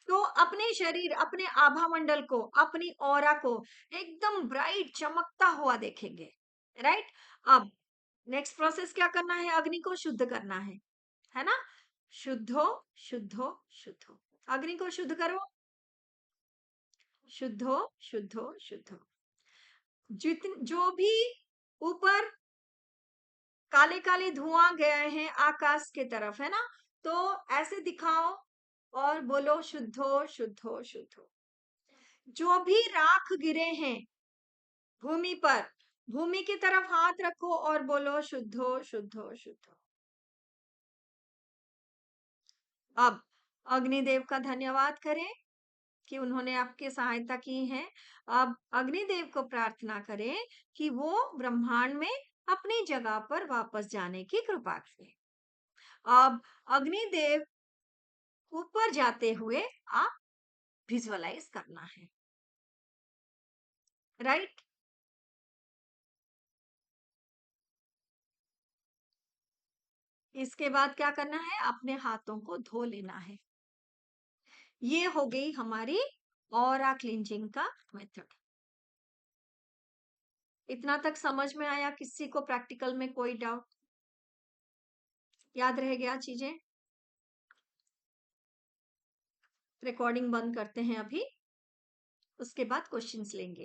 तो अपने शरीर, अपने आभा मंडल को, अपनी ऑरा को एकदम ब्राइट चमकता हुआ देखेंगे। राइट। अब नेक्स्ट प्रोसेस क्या करना है, अग्नि को शुद्ध करना है ना। शुद्धो शुद्धो शुद्धो, अग्नि को शुद्ध करो, शुद्धो शुद्धो शुद्धो। जो भी ऊपर काले काले धुआं गए हैं आकाश के तरफ, है ना, तो ऐसे दिखाओ और बोलो शुद्धो शुद्धो शुद्धो। जो भी राख गिरे हैं भूमि पर, भूमि की तरफ हाथ रखो और बोलो शुद्धो शुद्धो शुद्धो। अब अग्निदेव का धन्यवाद करें कि उन्होंने आपकी सहायता की है। अब अग्निदेव को प्रार्थना करें कि वो ब्रह्मांड में अपनी जगह पर वापस जाने की कृपा करें। अब अग्निदेव ऊपर जाते हुए आप विजुअलाइज करना है। राइट। इसके बाद क्या करना है, अपने हाथों को धो लेना है। ये हो गई हमारी ऑरा क्लींजिंग का मेथड। इतना तक समझ में आया? किसी को प्रैक्टिकल में कोई डाउट? याद रह गया चीजें? रिकॉर्डिंग बंद करते हैं अभी, उसके बाद क्वेश्चंस लेंगे।